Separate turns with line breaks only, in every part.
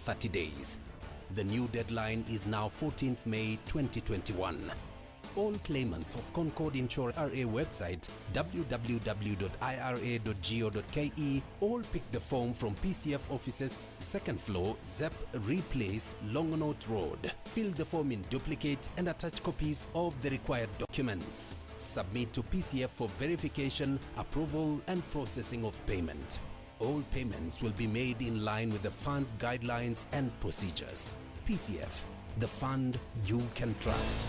30 days. The new deadline is now 14th May 2021. All claimants of Concord Insure RA website www.ira.go.ke or pick the form from PCF offices, 2nd floor, ZEP Replace, Longonot Road. Fill the form in duplicate and attach copies of the required documents. Submit to PCF for verification, approval and processing of payment. All payments will be made in line with the fund's guidelines and procedures. PCF, the fund you can trust.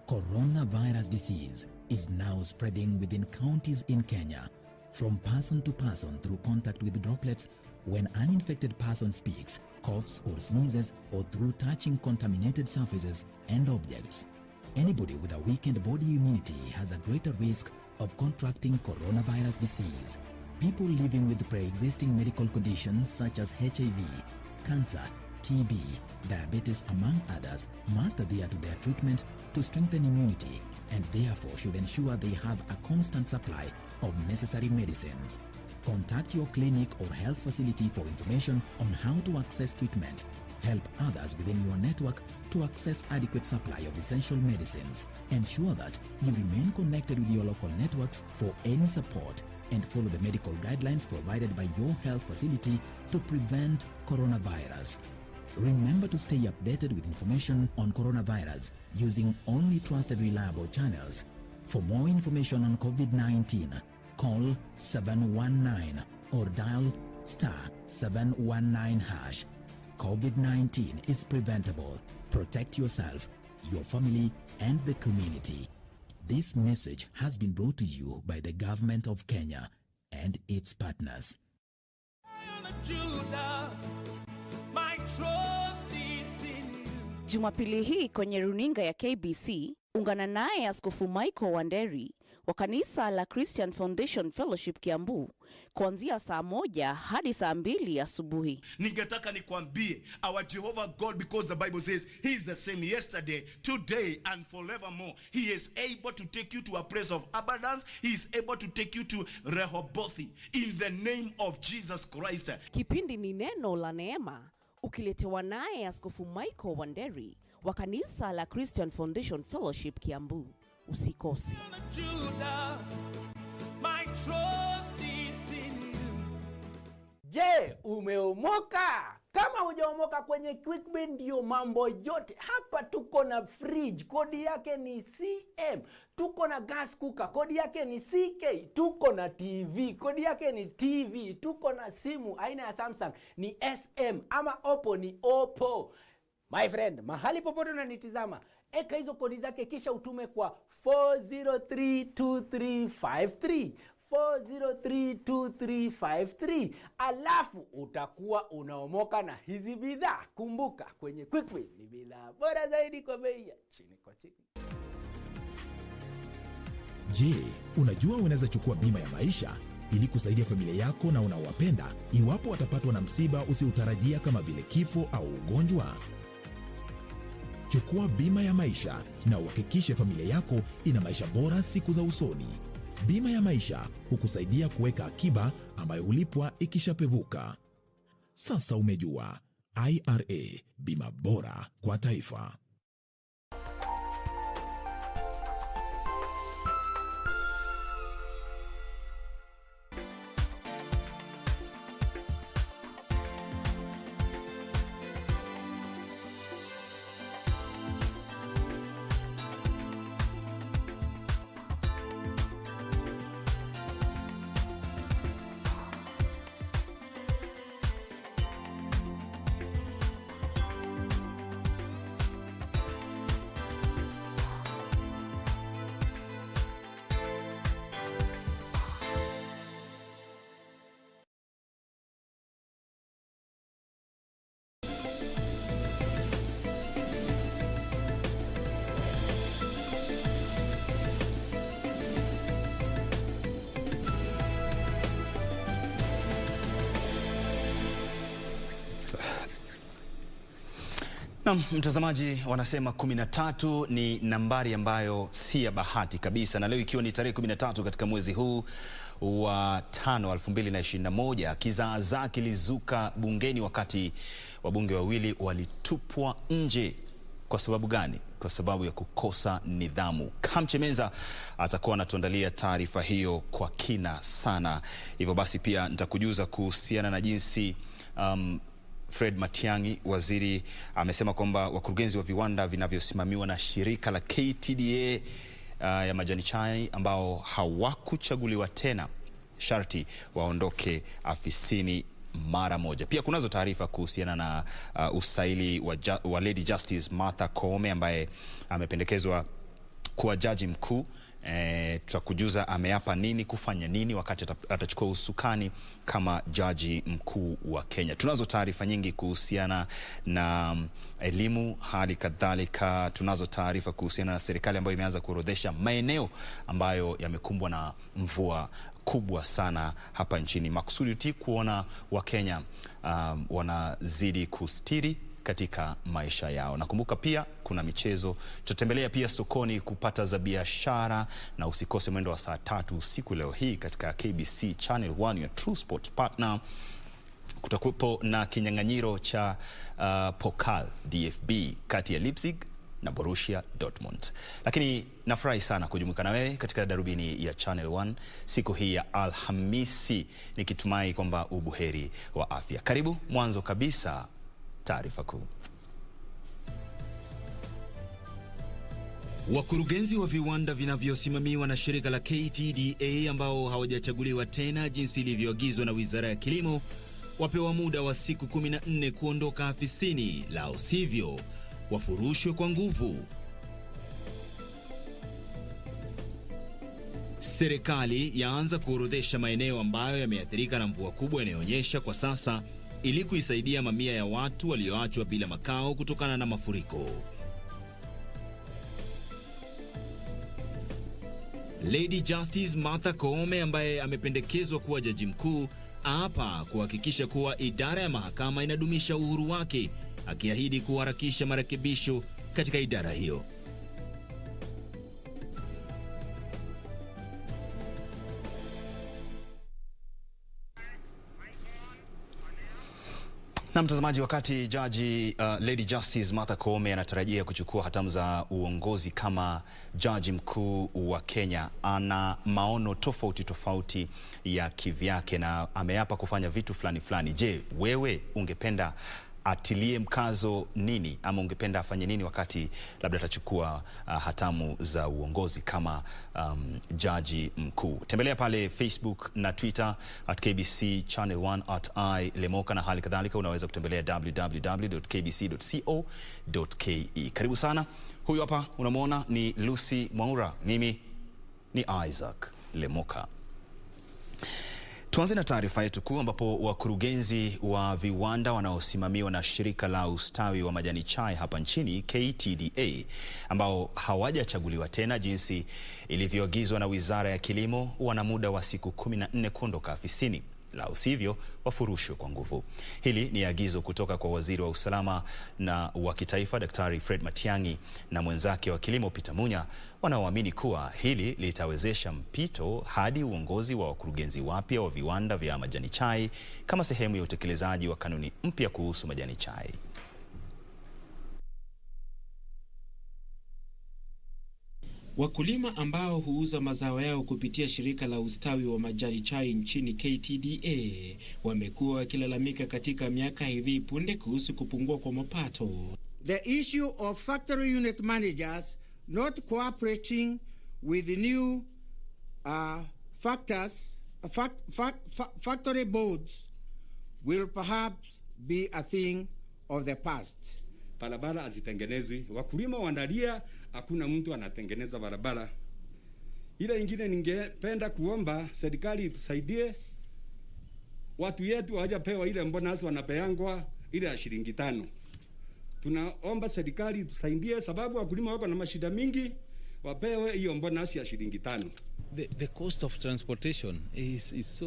Coronavirus disease is now spreading within counties in Kenya, from person to person through contact with droplets when an infected person speaks, coughs or sneezes, or through touching contaminated surfaces and objects. Anybody with a weakened body immunity has a greater risk of contracting coronavirus disease. People living with pre-existing medical conditions such as HIV, cancer, TB, diabetes among others must adhere to their treatment to strengthen immunity and therefore should ensure they have a constant supply of necessary medicines. Contact your clinic or health facility for information on how to access treatment. Help others within your network to access adequate supply of essential medicines. Ensure that you remain connected with your local networks for any support and follow the medical guidelines provided by your health facility to prevent coronavirus. Remember to stay updated with information on coronavirus using only trusted reliable channels. For more information on COVID-19, call 719 or dial *719#. COVID-19 is preventable. Protect yourself, your family, and the community. This message has been brought to you by the Government of Kenya and its partners.
Jumapili hii kwenye runinga ya KBC, ungana naye Askofu Michael Wanderi wa kanisa la Christian Foundation Fellowship Kiambu kuanzia saa 1 hadi saa 2 asubuhi.
Ningetaka nikwambie, our Jehovah God, because the Bible says he is the same yesterday, today and forevermore. He is able to take you to a place of abundance. He is able to take you to Rehoboth in the name of Jesus Christ.
Kipindi ni neno la neema, ukiletewa naye Askofu Michael Wanderi wa kanisa la Christian Foundation Fellowship Kiambu. Usikose.
Je, umeomoka? Kama hujaomoka, kwenye QuickBin ndio mambo yote. Hapa tuko na fridge, kodi yake ni CM. Tuko na gas cooker, kodi yake ni CK. Tuko na TV, kodi yake ni TV. Tuko na simu aina ya Samsung ni SM, ama Oppo ni Oppo. My friend, mahali popote unanitizama, eka hizo kodi zake kisha utume kwa 4032353. 4032353, alafu utakuwa unaomoka na hizi bidhaa. Kumbuka, kwenye QuickBin ni bidhaa bora zaidi kwa bei ya chini kwa chini.
Je, unajua unaweza chukua bima ya maisha ili kusaidia familia yako na unaowapenda iwapo watapatwa na msiba usiotarajia kama vile kifo au ugonjwa? Chukua bima ya maisha na uhakikishe familia yako ina maisha bora siku za usoni. Bima ya maisha hukusaidia kuweka akiba ambayo hulipwa ikishapevuka. Sasa umejua, IRA, bima bora kwa taifa.
Na mtazamaji, wanasema 13 ni nambari ambayo si ya bahati kabisa, na leo ikiwa ni tarehe 13 katika mwezi huu wa 5 2021, kizaazaa kilizuka bungeni wakati wabunge wawili walitupwa nje. Kwa sababu gani? Kwa sababu ya kukosa nidhamu. Kamchemenza atakuwa anatuandalia taarifa hiyo kwa kina sana. Hivyo basi pia nitakujuza kuhusiana na jinsi Fred Matiang'i, waziri, amesema kwamba wakurugenzi wa viwanda vinavyosimamiwa na shirika la KTDA ya majani chai ambao hawakuchaguliwa tena sharti waondoke afisini mara moja. Pia kunazo taarifa kuhusiana na usaili wa Lady Justice Martha Koome ambaye amependekezwa kuwa jaji mkuu. Tutakujuza ameapa nini, kufanya nini wakati atachukua usukani kama jaji mkuu wa Kenya. Tunazo taarifa nyingi kuhusiana na elimu, hali kadhalika tunazo taarifa kuhusiana na serikali ambayo imeanza kuorodhesha maeneo ambayo yamekumbwa na mvua kubwa sana hapa nchini, makusudi kuona Wakenya wanazidi kustiri katika maisha yao. Nakumbuka pia kuna michezo, tutatembelea pia sokoni kupata za biashara, na usikose mwendo wa saa 3 usiku leo hii katika KBC Channel 1 ya True Sports Partner. Kutakuwepo na kinyang'anyiro cha Pokal DFB kati ya Leipzig na Borussia Dortmund. Lakini nafurahi sana kujumuika na wewe katika darubini ya Channel 1 siku hii ya Alhamisi, nikitumai kwamba ubuheri wa afya. Karibu. Mwanzo kabisa, taarifa kuu. Wakurugenzi wa viwanda vinavyosimamiwa na shirika la KTDA ambao hawajachaguliwa tena jinsi ilivyoagizwa na Wizara ya Kilimo wapewa muda wa siku 14 kuondoka afisini, la sivyo wafurushwe kwa nguvu. Serikali yaanza kuorodhesha maeneo ambayo yameathirika na mvua kubwa inayonyesha kwa sasa ili kuisaidia mamia ya watu walioachwa bila makao kutokana na mafuriko. Lady Justice Martha Koome ambaye amependekezwa kuwa jaji mkuu hapa kuhakikisha kuwa idara ya mahakama inadumisha uhuru wake, akiahidi kuharakisha marekebisho katika idara hiyo. Na mtazamaji, wakati jaji Lady Justice Martha Koome anatarajia kuchukua hatamu za uongozi kama jaji mkuu wa Kenya, ana maono tofauti ya kivyake na ameapa kufanya vitu fulani. Je, wewe ungependa atilie mkazo nini, ama ungependa afanye nini wakati labda atachukua hatamu za uongozi kama jaji mkuu? Tembelea pale Facebook na Twitter @KBC Channel 1 @Lemoka, na hali kadhalika unaweza kutembelea www.kbc.co.ke. Karibu sana. Huyu hapa unamwona ni Lucy Mwaura, mimi ni Isaac Lemoka. Tuanze na taarifa yetu kuu ambapo wakurugenzi wa viwanda wanaosimamiwa na shirika la ustawi wa majani chai hapa nchini KTDA ambao hawajachaguliwa tena jinsi ilivyoagizwa na Wizara ya Kilimo wana muda wa siku 14 kuondoka afisini, la usivyo wafurushwe kwa nguvu. Hili ni agizo kutoka kwa waziri wa usalama na wa kitaifa Daktari Fred Matiang'i na mwenzake wa kilimo Peter Munya, wanaoamini kuwa hili litawezesha mpito hadi uongozi wa wakurugenzi wapya wa viwanda vya majani chai kama sehemu ya utekelezaji wa kanuni mpya kuhusu majani chai.
Wakulima ambao huuza mazao yao kupitia shirika la ustawi wa majani chai nchini KTDA wamekuwa wakilalamika katika miaka hivi punde kuhusu kupungua kwa mapato.
The issue of factory unit managers not cooperating with the new factory boards will perhaps be a thing of the past.
Barabara hazitengenezwi, wakulima wandalia, hakuna mtu anatengeneza barabara. Ile ingine ningependa kuomba serikali itusaidie, watu yetu hawajapewa ile bonus wanapeangwa ile ya shilingi 5. Tunaomba serikali itusaidie sababu wakulima wako na mashida mingi, wapewe hiyo bonus ya shilingi 5.
The cost of transportation is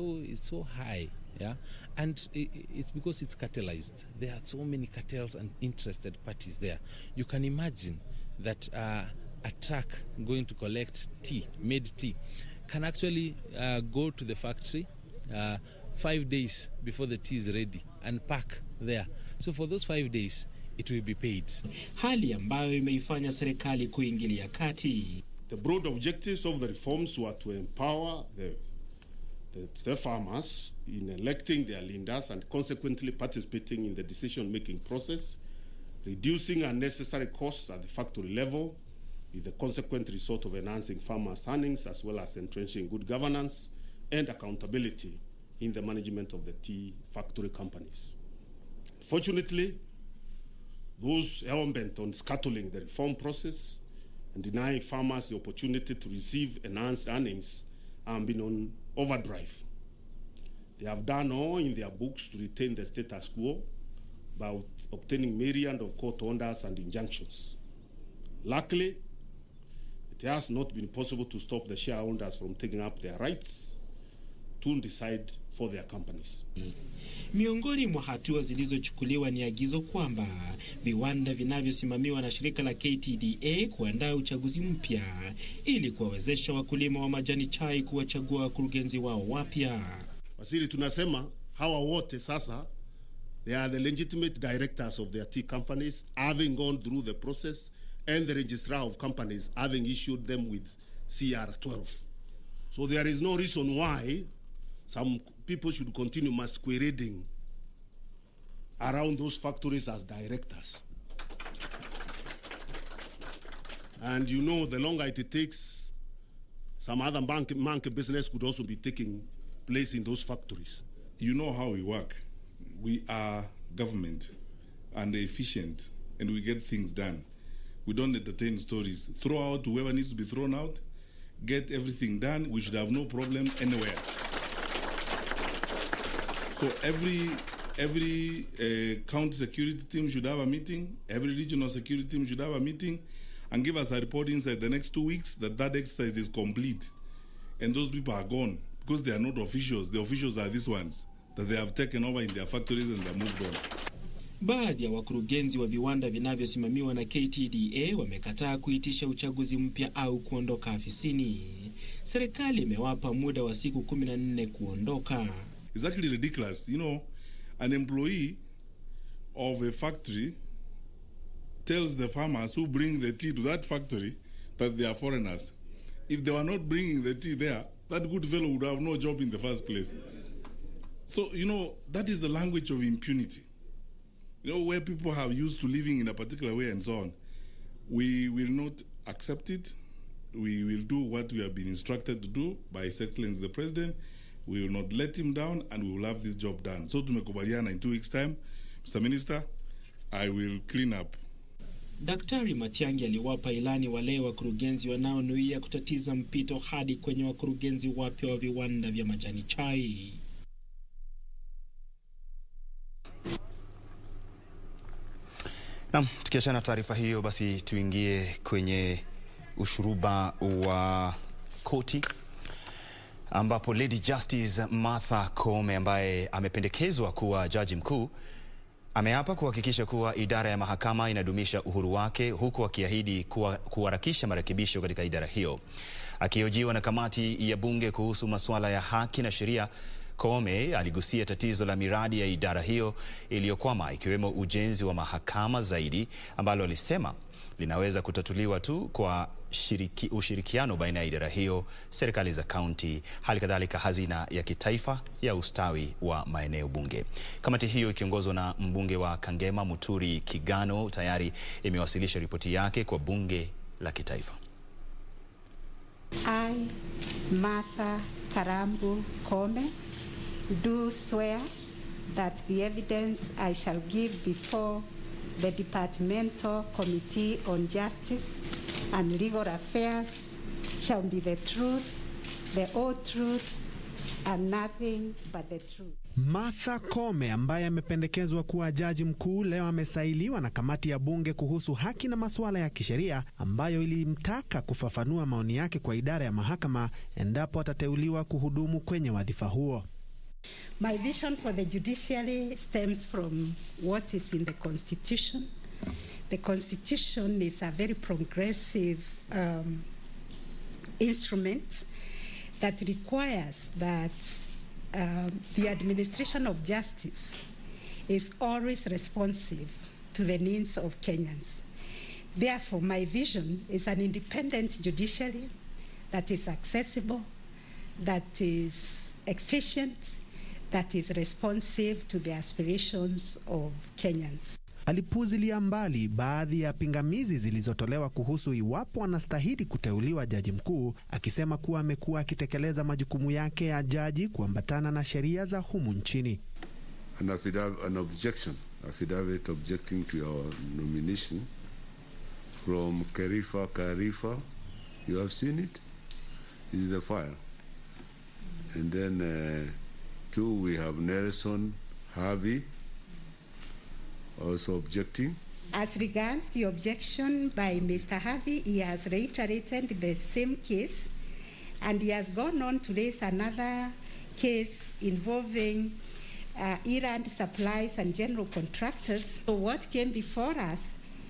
so high Yeah, and it's because it's cartelized. There are so many cartels and interested parties there. You can imagine that a truck going to collect tea, made tea, can actually go to the factory 5 days before the tea is ready and pack there. So for those 5 days, it will be paid.
Hali ambayo imeifanya serikali kuingilia kati.
The broad objectives of the reforms were to empower the farmers in electing their leaders and consequently participating in the decision-making process, reducing unnecessary costs at the factory level, with the consequent result of enhancing farmers' earnings as well as entrenching good governance and accountability in the management of the tea factory companies. Fortunately, those hell-bent on scuttling the reform process and denying farmers the opportunity to receive enhanced earnings have been on overdrive. They have done all in their books to retain the status quo by obtaining myriad of court orders and injunctions. Luckily, it has not been possible to stop the shareholders from taking up their rights to decide for their companies.
Miongoni mwa hatua zilizochukuliwa ni agizo kwamba viwanda vinavyosimamiwa na shirika la KTDA kuandaa uchaguzi mpya ili kuwawezesha wakulima wa majani chai kuwachagua wakurugenzi wao wapya.
Waziri, tunasema hawa wote sasa they are the legitimate directors of their tea companies, having gone through the process, and the registrar of companies having issued them with CR12. So there is no reason why some people should continue masquerading around those factories as directors. And you know, the longer it takes, some other monkey business could also be taking place in those factories.
You know how we work. We are government and efficient, and we get things done. We don't entertain stories. Throw out whoever needs to be thrown out, get everything done. We should have no problem anywhere. So every county security team should have a meeting. Every regional security team should have a meeting and give us a report inside the next 2 weeks that exercise is complete. And those people are gone because they are not officials. The officials are these ones that they have taken over in their factories and they moved on.
Baadhi ya wakurugenzi wa viwanda vinavyosimamiwa na KTDA wamekataa kuitisha uchaguzi mpya au kuondoka afisini. Serikali imewapa muda wa siku 14 kuondoka.
It's actually ridiculous. You know, an employee of a factory tells the farmers who bring the tea to that factory that they are foreigners. If they were not bringing the tea there, that good fellow would have no job in the first place. So, you know, that is the language of impunity. You know, where people have used to living in a particular way and so on. We will not accept it. We will do what we have been instructed to do by His Excellency the President. We will not let him down and we will have this job done. So tumekubaliana in 2 weeks time, Mr. Minister, I will clean up.
Daktari Matiang'i aliwapa ilani wale wakurugenzi wanaonuia kutatiza mpito hadi kwenye wakurugenzi wapya wa viwanda vya majani chai.
Naam, tukiachana taarifa hiyo basi tuingie kwenye ushuruba wa koti ambapo Lady Justice Martha Koome ambaye amependekezwa kuwa jaji mkuu ameapa kuhakikisha kuwa idara ya mahakama inadumisha uhuru wake huku akiahidi kuharakisha marekebisho katika idara hiyo. Akihojiwa na kamati ya bunge kuhusu masuala ya haki na sheria, Koome aligusia tatizo la miradi ya idara hiyo iliyokwama ikiwemo ujenzi wa mahakama zaidi ambalo alisema linaweza kutatuliwa tu kwa ushirikiano baina ya idara hiyo, serikali za kaunti, hali kadhalika hazina ya kitaifa ya ustawi wa maeneo bunge. Kamati hiyo ikiongozwa na mbunge wa Kangema Muturi Kigano tayari imewasilisha ripoti yake kwa bunge la kitaifa.
I, Martha Karambu Koome, do swear that the evidence I shall give before the Departmental Committee on Justice and Legal Affairs shall be the truth, the whole truth, and nothing but the truth.
Martha Koome ambaye amependekezwa kuwa jaji mkuu leo amesailiwa na kamati ya bunge kuhusu haki na masuala ya kisheria ambayo ilimtaka kufafanua maoni yake kwa idara ya mahakama endapo atateuliwa kuhudumu kwenye wadhifa huo.
My vision for the judiciary stems from what is in the Constitution. The Constitution is a very progressive instrument that requires that the administration of justice is always responsive to the needs of Kenyans. Therefore, my vision is an independent judiciary that is accessible, that is efficient, that is responsive to the aspirations of Kenyans.
Alipuzilia mbali baadhi ya pingamizi zilizotolewa kuhusu iwapo anastahili kuteuliwa jaji mkuu, akisema kuwa amekuwa akitekeleza majukumu yake ya jaji kuambatana na sheria za humu nchini.
And an affidavit objecting to your nomination from Karifa. You have seen it? This is the file. And then two, we have Nelson Harvey also objecting.
As regards the objection by Mr. Harvey, he has reiterated the same case, and he has gone on to raise another case involving Iran supplies and general contractors. So what came before us,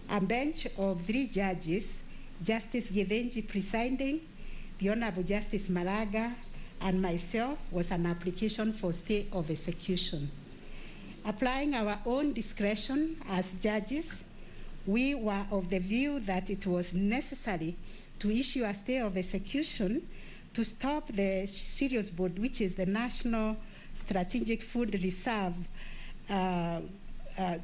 a bench of 3 judges, Justice Githinji presiding, the Honorable Justice Maraga, and myself, was an application for stay of execution. Applying our own discretion as judges, we were of the view that it was necessary to issue a stay of execution to stop the serious board, which is the National Strategic Food Reserve,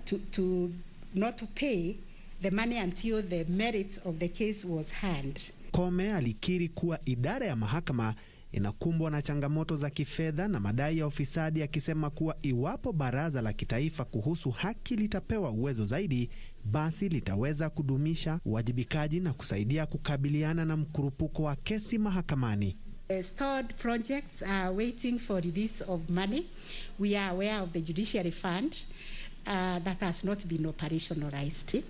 to not to pay the money until the merits of the case was heard.
Koome alikiri kuwa idara ya mahakama inakumbwa na changamoto za kifedha na madai ya ufisadi, akisema kuwa iwapo baraza la kitaifa kuhusu haki litapewa uwezo zaidi, basi litaweza kudumisha uwajibikaji na kusaidia kukabiliana na mkurupuko wa kesi mahakamani.
Stored projects are waiting for release of money. We are aware of the Judiciary Fund that has not been operationalized.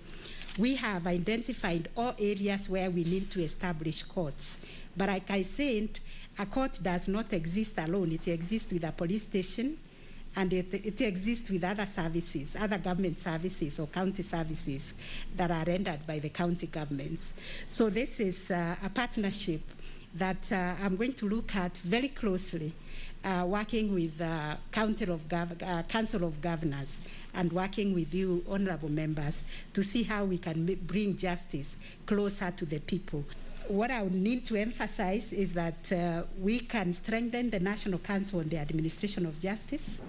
We have identified all areas where we need to establish courts. But like I said, a court does not exist alone. It exists with a police station, and it exists with other services, other government services or county services that are rendered by the county governments. So this is a partnership that I'm going to look at very closely, working with Council of Governors and working with you, honorable members, to see how we can bring justice closer to the people. What I would need to emphasize is that we can strengthen the National Council on the Administration of Justice,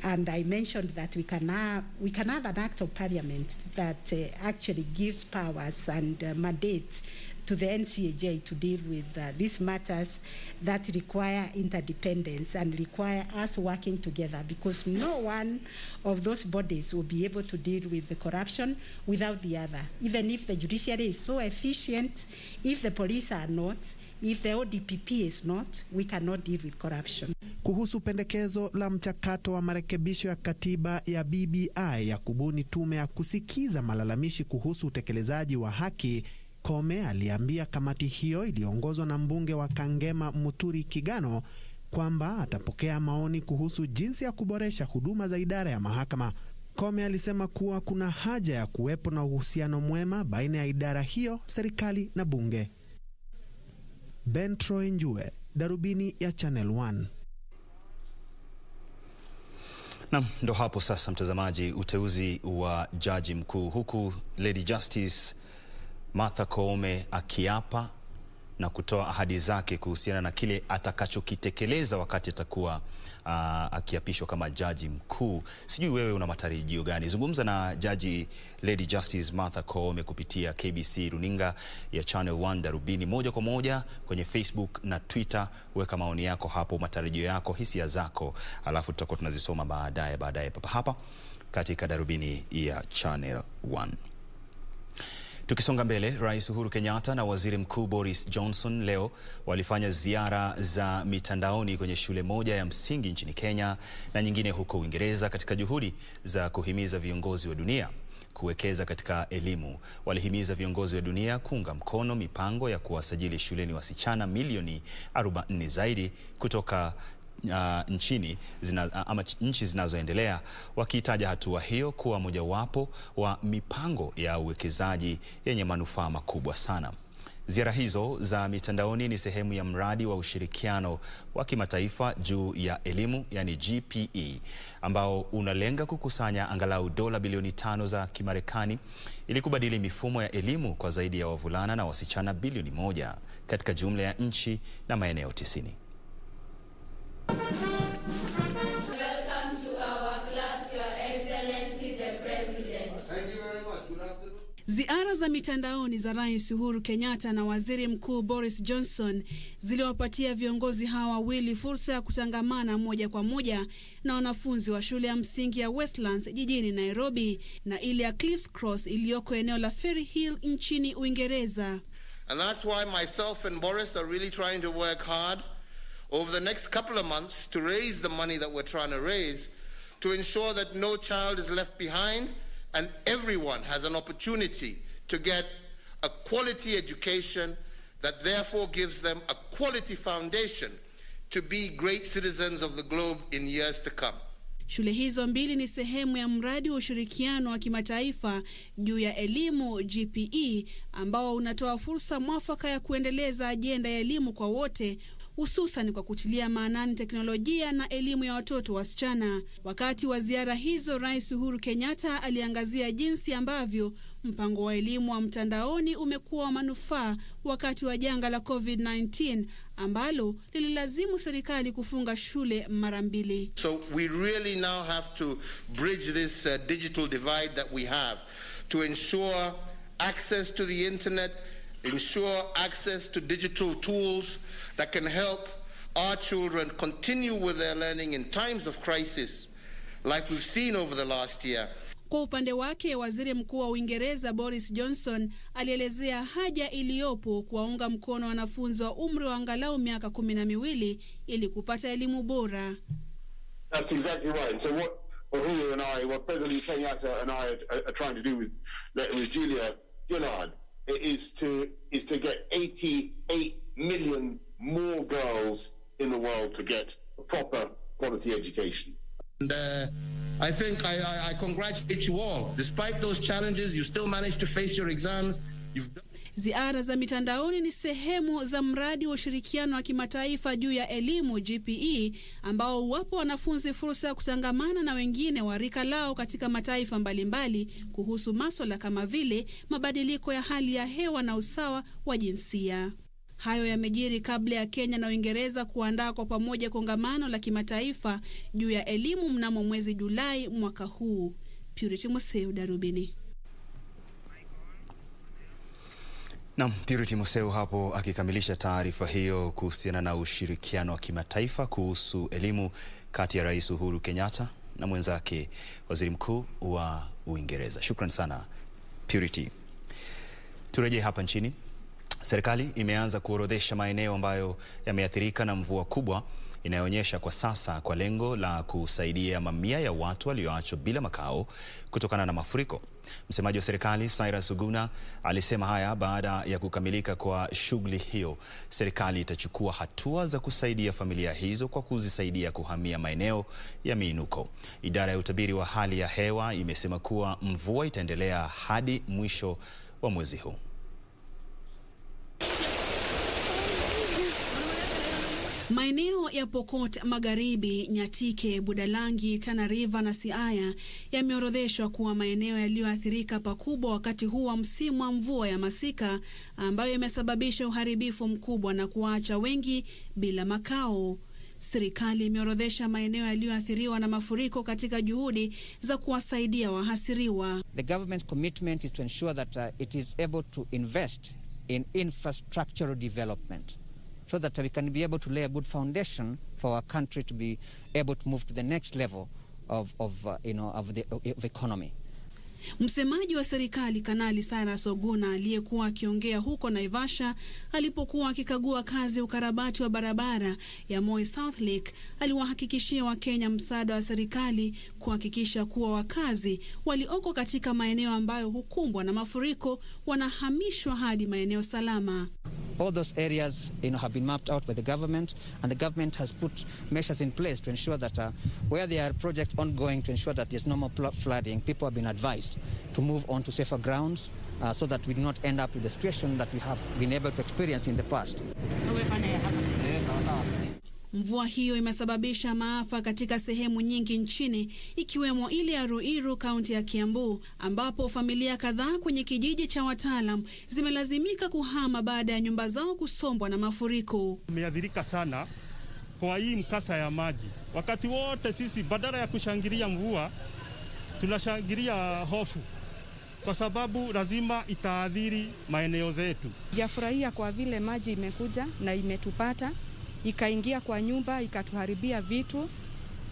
and I mentioned that we can have an act of parliament that actually gives powers and mandate to the NCAJ to deal with these matters that require interdependence and require us working together, because no one of those bodies will be able to deal with the corruption without the other. Even if the judiciary is so efficient, if the police are not, if the ODPP is not, we cannot deal with corruption.
Kuhusu pendekezo la mchakato wa marekebisho ya katiba ya BBI ya kubuni tume ya kusikiza malalamishi kuhusu utekelezaji wa haki, Koome aliambia kamati hiyo iliongozwa na mbunge wa Kangema Muturi Kigano kwamba atapokea maoni kuhusu jinsi ya kuboresha huduma za idara ya mahakama. Koome alisema kuwa kuna haja ya kuwepo na uhusiano mwema baina ya idara hiyo, serikali na bunge. Ben Troy Njue, Darubini ya Channel 1.
Naam, ndo hapo sasa mtazamaji, uteuzi wa jaji mkuu, huku Lady Justice Martha Koome akiapa na kutoa ahadi zake kuhusiana na kile atakachokitekeleza wakati atakuwa akiapishwa kama jaji mkuu. Sijui wewe una matarajio gani? Zungumza na jaji Lady Justice Martha Koome kupitia KBC runinga ya Channel 1 Darubini, moja kwa moja kwenye Facebook na Twitter. Weka maoni yako hapo, matarajio yako, hisia zako, alafu tutakuwa tunazisoma baadaye papa hapa katika Darubini ya Channel 1. Tukisonga mbele, Rais Uhuru Kenyatta na Waziri Mkuu Boris Johnson leo walifanya ziara za mitandaoni kwenye shule moja ya msingi nchini Kenya na nyingine huko Uingereza katika juhudi za kuhimiza viongozi wa dunia kuwekeza katika elimu. Walihimiza viongozi wa dunia kuunga mkono mipango ya kuwasajili shuleni wasichana milioni 40 zaidi kutoka nchi zinazoendelea, wakitaja hatua hiyo kuwa mojawapo wa mipango ya uwekezaji yenye manufaa makubwa sana. Ziara hizo za mitandaoni ni sehemu ya mradi wa ushirikiano wa kimataifa juu ya elimu, yani GPE, ambao unalenga kukusanya angalau dola bilioni 5 za Kimarekani ili kubadili mifumo ya elimu kwa zaidi ya wavulana na wasichana bilioni 1 katika jumla ya nchi na maeneo 90.
Ziara za mitandaoni za Rais Uhuru Kenyatta na Waziri Mkuu Boris Johnson ziliwapatia viongozi hawa wawili fursa ya kutangamana moja kwa moja na wanafunzi wa shule ya msingi ya Westlands jijini Nairobi na ile ya Cliffs Cross iliyoko eneo la Ferry Hill nchini Uingereza.
And that's why myself and Boris are really trying to work hard over the next couple of months to raise the money that we're trying to raise to ensure that no child is left behind and everyone has an opportunity to get a quality education that therefore gives them a quality foundation to be great citizens of the globe in years to come.
Shule hizo mbili ni sehemu ya mradi wa ushirikiano wa kimataifa juu ya elimu GPE ambao unatoa fursa mwafaka ya kuendeleza ajenda ya elimu kwa wote, hususan kwa kutilia maanani teknolojia na elimu ya watoto wasichana. Wakati wa ziara hizo, Rais Uhuru Kenyatta aliangazia jinsi ambavyo mpango wa elimu wa mtandaoni umekuwa wa manufaa wakati wa janga la COVID-19 ambalo lililazimu serikali kufunga shule mara 2.
So we really now have to bridge this digital divide that we have to ensure access to the internet, ensure access to digital tools that can help our children continue with their learning in times of crisis like we've seen over the last year.
Kwa upande wake, Waziri Mkuu wa Uingereza Boris Johnson alielezea haja iliyopo kuwaunga mkono wanafunzi wa umri wa angalau miaka 12 ili kupata elimu bora.
That's exactly right. So what Uhuru and I, what President Kenyatta and I are trying to do with Julia Gillard is to get 88 million more girls in the world to get a proper quality education.
And I think I congratulate you all. Despite those challenges, you still managed to face your exams.
Ziara za mitandaoni ni sehemu za mradi wa ushirikiano wa kimataifa juu ya elimu GPE ambao huwapa wanafunzi fursa ya kutangamana na wengine wa rika lao katika mataifa mbalimbali kuhusu masuala kama vile mabadiliko ya hali ya hewa na usawa wa jinsia. Hayo yamejiri kabla ya Kenya na Uingereza kuandaa kwa pamoja kongamano la kimataifa juu ya elimu mnamo mwezi Julai mwaka huu. Purity Museu, Darubini.
Naam, Purity Museu hapo akikamilisha taarifa hiyo kuhusiana na ushirikiano wa kimataifa kuhusu elimu kati ya Rais Uhuru Kenyatta na mwenzake Waziri Mkuu wa Uingereza. Shukran sana Purity. Turejee hapa nchini. Serikali imeanza kuorodhesha maeneo ambayo yameathirika na mvua kubwa inayoonyesha kwa sasa kwa lengo la kusaidia mamia ya watu walioachwa bila makao kutokana na mafuriko. Msemaji wa serikali Cyrus Oguna alisema haya baada ya kukamilika kwa shughuli hiyo. Serikali itachukua hatua za kusaidia familia hizo kwa kuzisaidia kuhamia maeneo ya miinuko. Idara ya utabiri wa hali ya hewa imesema kuwa mvua itaendelea hadi mwisho wa mwezi huu.
Maeneo ya Pokot Magharibi, Nyatike, Budalangi, Tana River na Siaya yameorodheshwa kuwa maeneo yaliyoathirika pakubwa wakati huu wa msimu wa mvua ya masika ambayo imesababisha uharibifu mkubwa na kuacha wengi bila makao. Serikali imeorodhesha maeneo yaliyoathiriwa na mafuriko katika juhudi za kuwasaidia wahasiriwa.
The government's commitment is to ensure that it is able to invest in infrastructural development, so that we can be able to lay a good foundation for our country to be able to move to the next level of economy.
Msemaji wa serikali Kanali Cyrus Oguna aliyekuwa akiongea huko Naivasha alipokuwa akikagua kazi ukarabati wa barabara ya Moi South Lake aliwahakikishia Wakenya msaada wa serikali kuhakikisha kuwa wakazi walioko katika maeneo ambayo hukumbwa na mafuriko wanahamishwa hadi maeneo salama.
all those areas have been mapped out by the government, and the government has put measures in place to ensure that where there are projects ongoing, to ensure that there's no more flooding, people have been advised to move on to safer grounds so that we do not end up with the situation that we have been able to experience in the past.
Mvua hiyo imesababisha maafa katika sehemu nyingi nchini, ikiwemo ile ya Ruiru, kaunti ya Kiambu, ambapo familia kadhaa kwenye kijiji cha Wataalam zimelazimika kuhama baada ya nyumba zao kusombwa na mafuriko.
Tumeathirika sana kwa hii mkasa ya maji. Wakati wote sisi badala ya kushangilia mvua, tunashangilia hofu, kwa sababu lazima itaadhiri maeneo zetu.
Jafurahia kwa vile maji imekuja na imetupata, ikaingia kwa nyumba, ikatuharibia vitu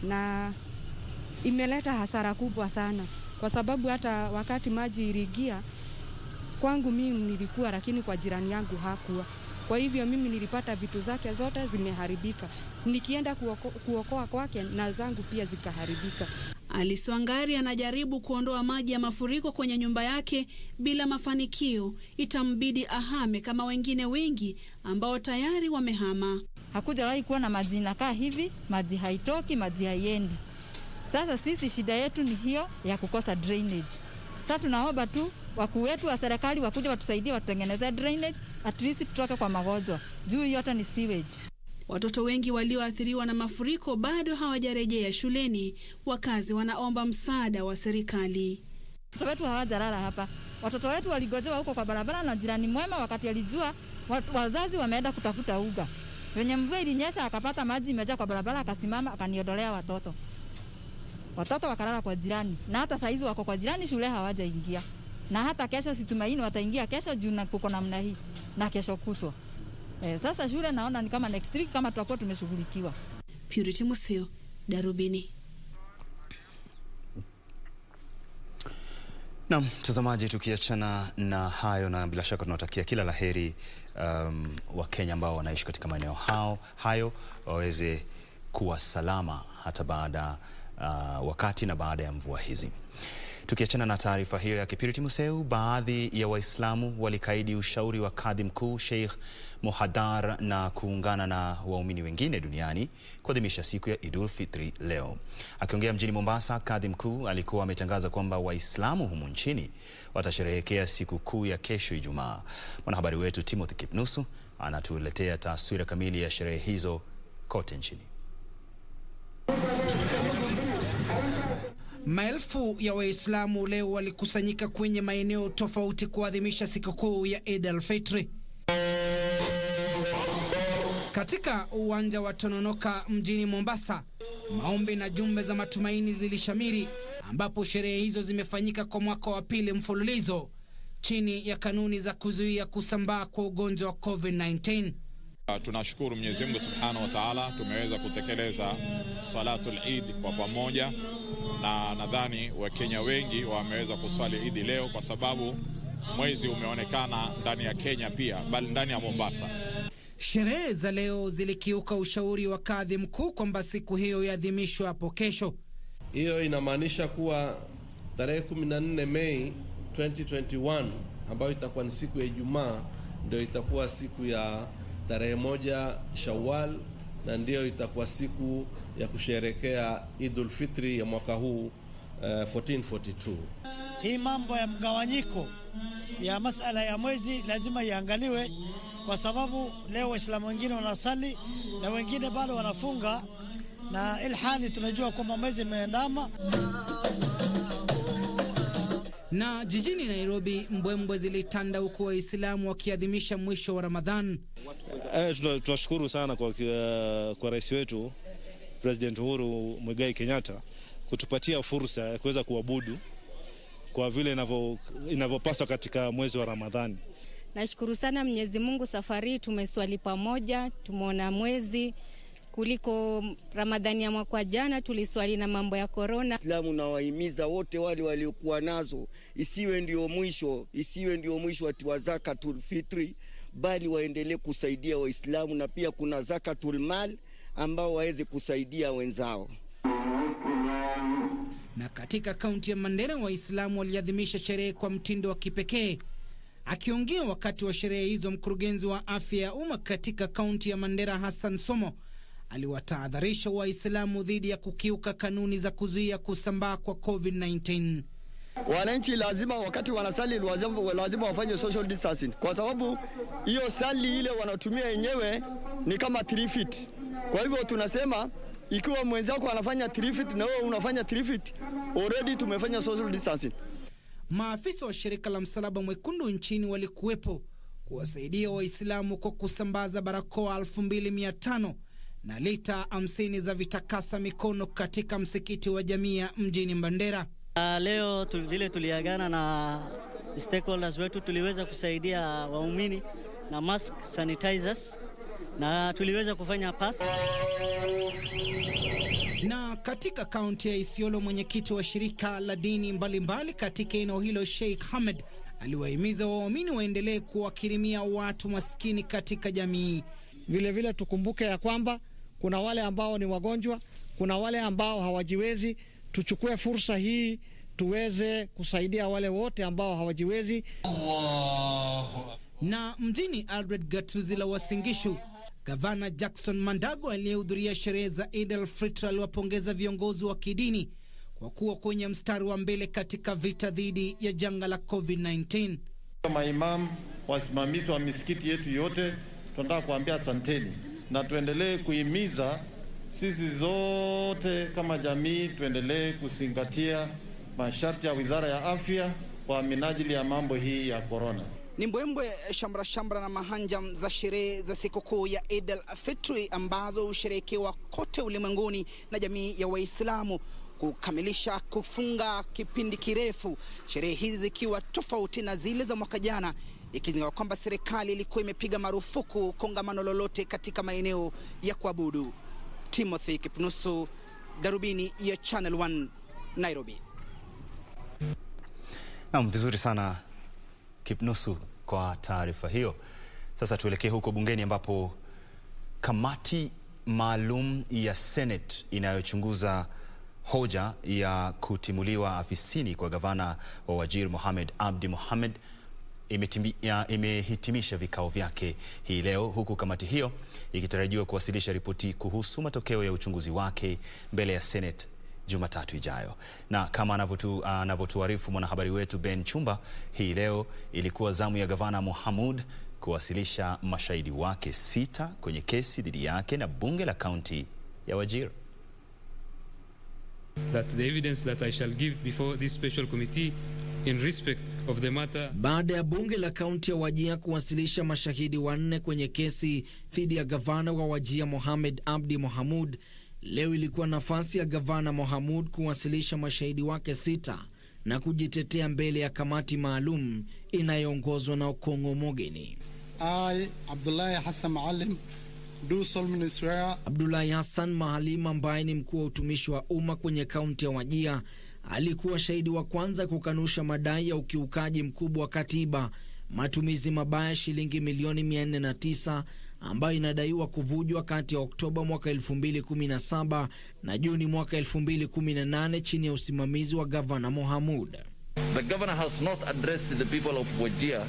na imeleta hasara kubwa sana, kwa sababu hata wakati maji iliingia kwangu mimi nilikuwa, lakini kwa jirani yangu hakuwa. Kwa hivyo mimi nilipata vitu zake zote zimeharibika. Nikienda kuokoa kwake na zangu pia zikaharibika.
Alice Wangari anajaribu kuondoa maji ya mafuriko kwenye nyumba yake bila mafanikio. Itambidi ahame kama wengine wengi ambao tayari wamehama.
Hakujawahi kuwa na maji inakaa hivi, maji haitoki, maji haiendi. Sasa sisi shida yetu ni hiyo ya kukosa drainage. Sasa tunaomba tu wakuu wetu wa serikali wakuja watusaidie, watutengeneze drainage, at least tutoke kwa magonjwa. Juu yote ni sewage.
Watoto wengi walioathiriwa na mafuriko bado hawajarejea shuleni. Wakazi wanaomba msaada wa serikali.
Watoto wetu hawajalala hapa. Watoto wetu waligojewa huko kwa barabara na jirani mwema, wakati alijua wazazi wameenda kutafuta uga. Wenye mvua ilinyesha akapata maji imejaa kwa barabara, akasimama akaniondolea watoto. Watoto wakalala kwa jirani, na hata saizi wako kwa jirani, shule hawajaingia. Na hata kesho situmaini wataingia kesho juu na kuko namna hii na kesho kutwa. Sasa shule naona ni kama next week kama tutakuwa tumeshughulikiwa.
Purity Museo, Darubini.
Na mtazamaji, tukiachana na hayo, na bila shaka tunawatakia kila laheri wa Kenya ambao wanaishi katika maeneo hayo waweze kuwa salama hata baada wakati na baada ya mvua hizi. Tukiachana na taarifa hiyo ya Purity Museu, baadhi ya Waislamu walikaidi ushauri wa Kadhi Mkuu Sheikh Mohadar na kuungana na waumini wengine duniani kuadhimisha siku ya Idul Fitri leo. Akiongea mjini Mombasa, Kadhi Mkuu alikuwa ametangaza kwamba Waislamu humu nchini watasherehekea siku kuu ya kesho Ijumaa. Mwanahabari wetu Timothy Kipnusu anatuletea taswira kamili ya sherehe hizo kote nchini.
Maelfu ya Waislamu leo walikusanyika kwenye maeneo tofauti kuadhimisha sikukuu ya Eid al-Fitri. Katika uwanja wa Tononoka mjini Mombasa, maombi na jumbe za matumaini zilishamiri, ambapo sherehe hizo zimefanyika kwa mwaka wa pili mfululizo chini ya kanuni za kuzuia kusambaa kwa ugonjwa wa COVID-19.
Tunashukuru Mwenyezi Mungu Subhanahu wa Ta'ala, tumeweza kutekeleza salatul Eid kwa pamoja, na nadhani Wakenya wengi wameweza kuswali Eid leo kwa sababu mwezi umeonekana ndani ya Kenya pia, bali ndani ya Mombasa.
Sherehe za leo zilikiuka ushauri wa Kadhi Mkuu kwamba siku hiyo iadhimishwe hapo kesho.
Hiyo inamaanisha kuwa tarehe 14 Mei 2021 ambayo itakuwa ni siku ya Ijumaa ndio itakuwa siku ya tarehe 1 Shawwal, na ndio itakuwa siku ya kusherekea Idul Fitri ya mwaka huu 1442.
Hii mambo ya mgawanyiko ya masala ya mwezi lazima iangaliwe, kwa sababu leo Waislamu wengine wanasali na wengine bado wanafunga, na ilhali tunajua kwamba mwezi umeandama.
Na jijini Nairobi, mbwembwe zilitanda huku Waislamu wakiadhimisha mwisho wa Ramadhan.
Tunashukuru sana kwa rais wetu President Uhuru Muigai Kenyatta kutupatia fursa ya kuweza kuabudu kwa vile inavyopaswa katika mwezi wa Ramadhani.
Nashukuru sana Mwenyezi Mungu, safari tumeswali pamoja, tumeona mwezi kuliko Ramadhani ya mwaka jana tuliswali na mambo ya corona.
Islamu na wahimiza wote wale waliokuwa nazo isiwe ndio mwisho wa zakatul fitri, bali waendelee kusaidia Waislamu, na pia kuna zakatul mal ambao waweze kusaidia wenzao.
Na katika kaunti ya Mandera, Waislamu waliadhimisha sherehe kwa mtindo wa kipekee, Akiongea wakati wa sherehe hizo, mkurugenzi wa afya ya umma katika kaunti ya Mandera Hassan Somo aliwatahadharisha Waislamu dhidi ya kukiuka kanuni za kuzuia kusambaa kwa COVID-19.
Wananchi lazima wakati wanasali lazima wafanye social distancing, kwa sababu hiyo sali ile wanatumia yenyewe ni kama 3 feet. Kwa hivyo tunasema ikiwa mwenzako anafanya 3 feet na wewe unafanya 3 feet, already tumefanya social distancing.
Maafisa wa shirika la Msalaba Mwekundu nchini walikuwepo kuwasaidia Waislamu kwa kusambaza barakoa 2500 na lita 50 za vitakasa mikono katika msikiti wa Jamia mjini Mandera.
Leo vile tuliagana na stakeholders wetu, tuliweza kusaidia waumini na mask, sanitizers, na tuliweza kufanya pass.
Na katika kaunti ya Isiolo, mwenyekiti wa shirika la dini mbalimbali katika eneo hilo Sheikh Ahmed aliwahimiza waumini waendelee kuwakirimia watu maskini katika jamii.
Vile tukumbuke ya kwamba kuna wale ambao ni wagonjwa, kuna wale ambao hawajiwezi. Tuchukue fursa hii tuweze kusaidia wale wote ambao hawajiwezi.
Na mjini Alfred Gatuzi la Uasin Gishu, Gavana Jackson Mandago aliyehudhuria sherehe za Eid al-Fitr aliwapongeza viongozi wa kidini kwa kuwa kwenye mstari wa mbele katika vita dhidi ya janga la COVID-19.
Maimam, wasimamizi wa misikiti yetu yote, tunataka kuambia asanteni na tuendelee kuhimiza sisi zote kama jamii tuendelee kuzingatia masharti ya Wizara ya Afya kwa minajili ya mambo hii ya corona.
Ni mbwembwe, shamra na mahanjam za sherehe za sikukuu ya Eid al-Fitr ambazo husherekewa kote ulimwenguni na jamii ya Waislamu kukamilisha kufunga kipindi kirefu, sherehe hizi zikiwa tofauti na zile za mwaka jana, ikizingatia kwamba serikali ilikuwa imepiga marufuku kongamano lolote katika maeneo ya kuabudu. Timothy Kipnusu, Darubini ya Channel 1, Nairobi.
Vizuri sana Kipnusu kwa taarifa hiyo. Sasa tuelekee huko bungeni ambapo kamati maalum ya Senate inayochunguza hoja ya kutimuliwa afisini kwa gavana wa Wajir Mohamed Abdi Mohamed imehitimisha vikao vyake hii leo, huku kamati hiyo ikitarajiwa kuwasilisha ripoti kuhusu matokeo ya uchunguzi wake mbele ya Senate Jumatatu ijayo. Na kama anavyotuarifu mwanahabari wetu Ben Chumba, hii leo ilikuwa zamu ya gavana Mohamud kuwasilisha mashahidi wake 6 kwenye kesi dhidi yake na bunge la kaunti ya Wajir.
That the evidence that I shall give before this special committee in respect of the matter.
Baada ya bunge la kaunti ya Wajir kuwasilisha mashahidi 4 kwenye kesi dhidi ya gavana wa Wajir Mohamed Abdi Mohamud, leo ilikuwa nafasi ya gavana Mohamud kuwasilisha mashahidi wake 6 na kujitetea mbele ya kamati maalum inayoongozwa na Okongo Mogeni.
I, Abdullahi Hassan Maalim, do solemnly swear.
Abdullahi Hassan Maalim ambaye ni mkuu wa utumishi wa umma kwenye kaunti ya Wajir alikuwa shahidi wa kwanza kukanusha madai ya ukiukaji mkubwa wa katiba, matumizi mabaya shilingi milioni 409 ambayo inadaiwa kuvujwa kati ya Oktoba mwaka 2017 na Juni mwaka 2018 chini ya usimamizi wa gavana Mohamud.
The governor has not addressed the people of Wajir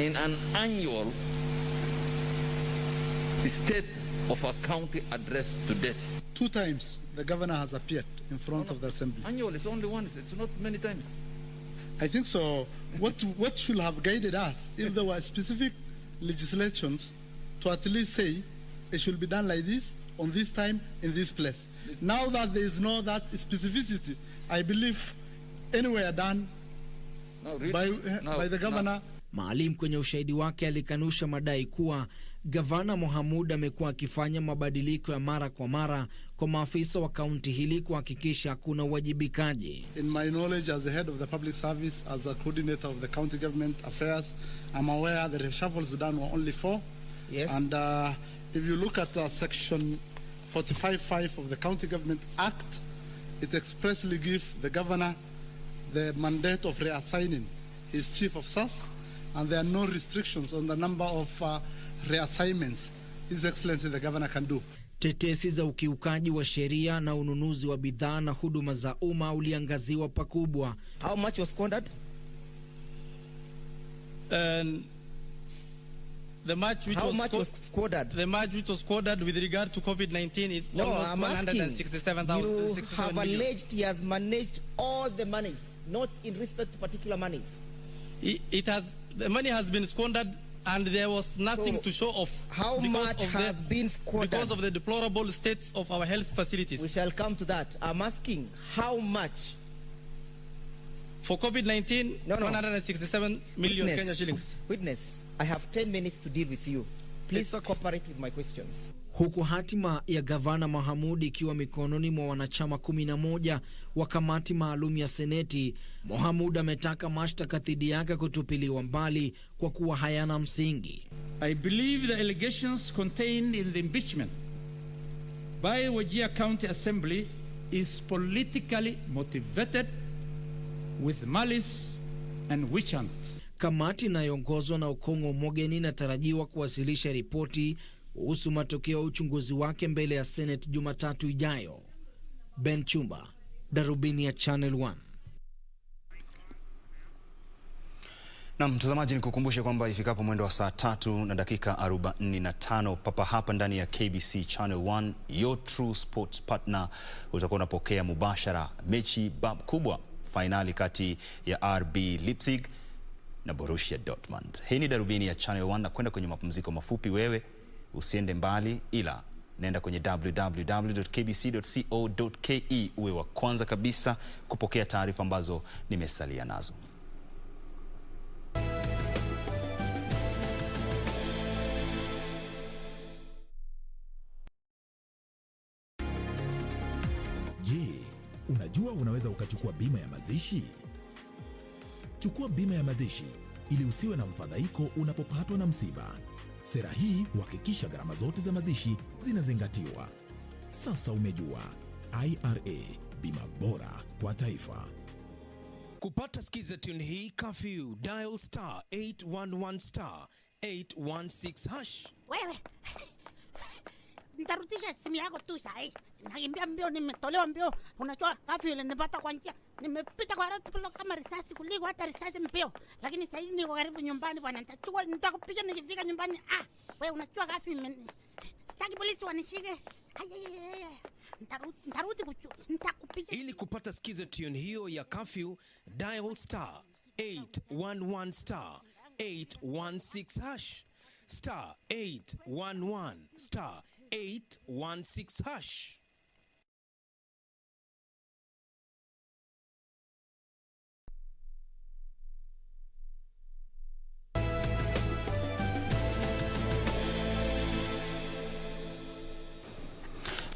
in an annual state of a county address to date.
2 times the governor has appeared in front of the assembly.
Annual is only once, it's not many times.
I think so. What should have guided us if there were specific legislations to at least say it should be done like this, on this time, in this place. Now that there is no that specificity, I believe anywhere done by the governor.
Maalim kwenye ushahidi wake alikanusha madai kuwa gavana Mohamud amekuwa akifanya mabadiliko ya mara kwa mara kwa maafisa wa kaunti hili kuhakikisha hakuna uwajibikaji.
In my knowledge as the head of the public service, as a coordinator of the county government affairs, I'm aware the reshuffles done were only 4.
Yes.
And if you look at section 45(5) of the County Government Act, it expressly gives the governor the mandate of reassigning his chief of SAS, and there are no restrictions on the number of reassignments His Excellency the governor can do.
Tetesi za ukiukaji wa sheria na ununuzi wa bidhaa na huduma za umma uliangaziwa pakubwa.
How much was squandered?
And the match which was
squandered?
The match which was squandered with regard to COVID-19 is almost 167,000.
You have alleged he has managed all the monies, not in respect to particular monies.
The money has been squandered, and there was nothing to show off.
How much has been squandered?
Because of the deplorable states of our health facilities.
We shall come to that. I'm asking, how much?
For COVID-19, 167 million Kenya shillings.
Witness, I have 10 minutes to deal with you. Please cooperate with my questions.
Huku hatima ya gavana Mahamud ikiwa mikononi mwa wanachama 11 wa kamati maalum ya Seneti, Mahamud ametaka mashtaka dhidi yake kutupiliwa mbali kwa kuwa hayana msingi.
I believe the allegations contained in the impeachment by Wajir County Assembly is politically motivated with malice and witch hunt.
Kamati inayoongozwa na Okongo Omogeni inatarajiwa kuwasilisha ripoti kuhusu matokeo ya uchunguzi wake mbele ya Senate Jumatatu ijayo. Ben Chumba, Darubini ya Channel 1.
Na mtazamaji, nikukumbushe kwamba ifikapo mwendo wa saa 3:45 papa hapa ndani ya KBC Channel 1, your true sports partner, utakuwa unapokea mubashara mechi kubwa, finali kati ya RB Leipzig na Borussia Dortmund. Hii ni Darubini ya Channel 1 na kwenda kwenye mapumziko mafupi. Wewe usiende mbali, ila nenda kwenye www.kbc.co.ke uwe wa kwanza kabisa kupokea taarifa ambazo nimesalia nazo.
Je, unajua unaweza ukachukua bima ya mazishi? Chukua bima ya mazishi ili usiwe na mfadhaiko unapopatwa na msiba. Sera hii huhakikisha gharama zote za mazishi zinazingatiwa. Sasa umejua, IRA, bima bora kwa taifa.
Kupata skiza tune hii curfew, dial *811 *816#.
Wewe, nitarutisha simu yako tu sahi. Nakimbia mbio, nimetolewa mbio. Unajua curfew ile nipata kwa njia. Nimepita kwa road block kama risasi kuliko hata risasi mbio. Lakini sasa hivi niko karibu nyumbani bwana. Nitakupiga nikifika nyumbani. Wewe unajua curfew sitaki polisi wanishike. Nitakupiga.
Ili kupata skiza tune hiyo ya curfew, dial *811 *816#. *811 *816#.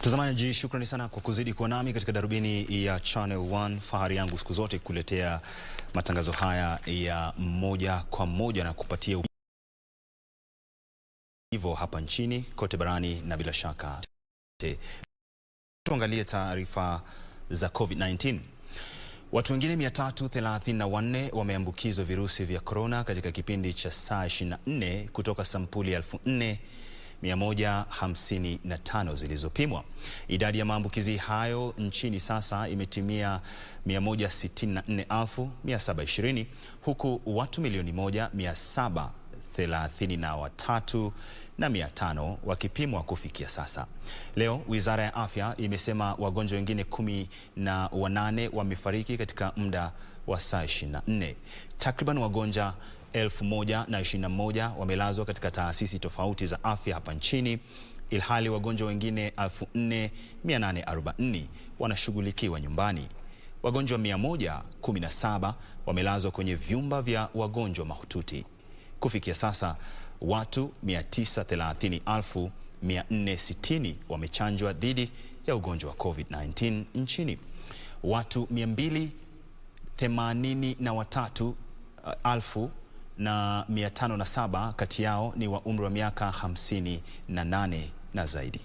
Mtazamaji, shukrani sana kwa kuzidi kuwa nami katika Darubini ya Channel 1. Fahari yangu siku zote kukuletea matangazo haya ya moja kwa moja na kupatia hivyo hapa nchini, kote barani na bila shaka. Tuangalie taarifa za COVID-19. Watu wengine 334 wameambukizwa virusi vya corona katika kipindi cha saa 24 kutoka sampuli 4,155 zilizopimwa. Idadi ya maambukizi hayo nchini sasa imetimia 164,720, huku watu 1,733,500 wakipimwa kufikia sasa. Leo Wizara ya Afya imesema wagonjwa wengine 18 wamefariki katika muda wa saa 24. Takriban wagonjwa 1,021 wamelazwa katika taasisi tofauti za afya hapa nchini, ilhali wagonjwa wengine 4,840 wanashughulikiwa nyumbani. Wagonjwa 117 wamelazwa kwenye vyumba vya wagonjwa mahututi. Kufikia sasa watu 930,460 wamechanjwa dhidi ya ugonjwa wa COVID-19 nchini. Watu 283,507 kati yao ni wa umri wa miaka 58 na zaidi.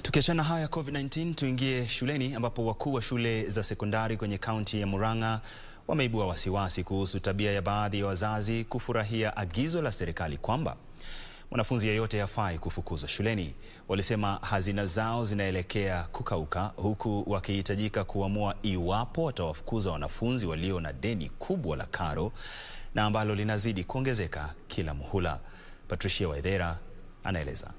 Tukiachana haya ya COVID-19, tuingie shuleni ambapo wakuu wa shule za sekondari kwenye kaunti ya Murang'a wameibua wasiwasi kuhusu tabia ya baadhi ya wazazi kufurahia agizo la serikali kwamba mwanafunzi yeyote hafai kufukuzwa shuleni. Walisema hazina zao zinaelekea kukauka, huku wakihitajika kuamua iwapo watawafukuza wanafunzi walio na deni kubwa la karo na ambalo linazidi kuongezeka kila muhula. Patricia Waithera anaeleza.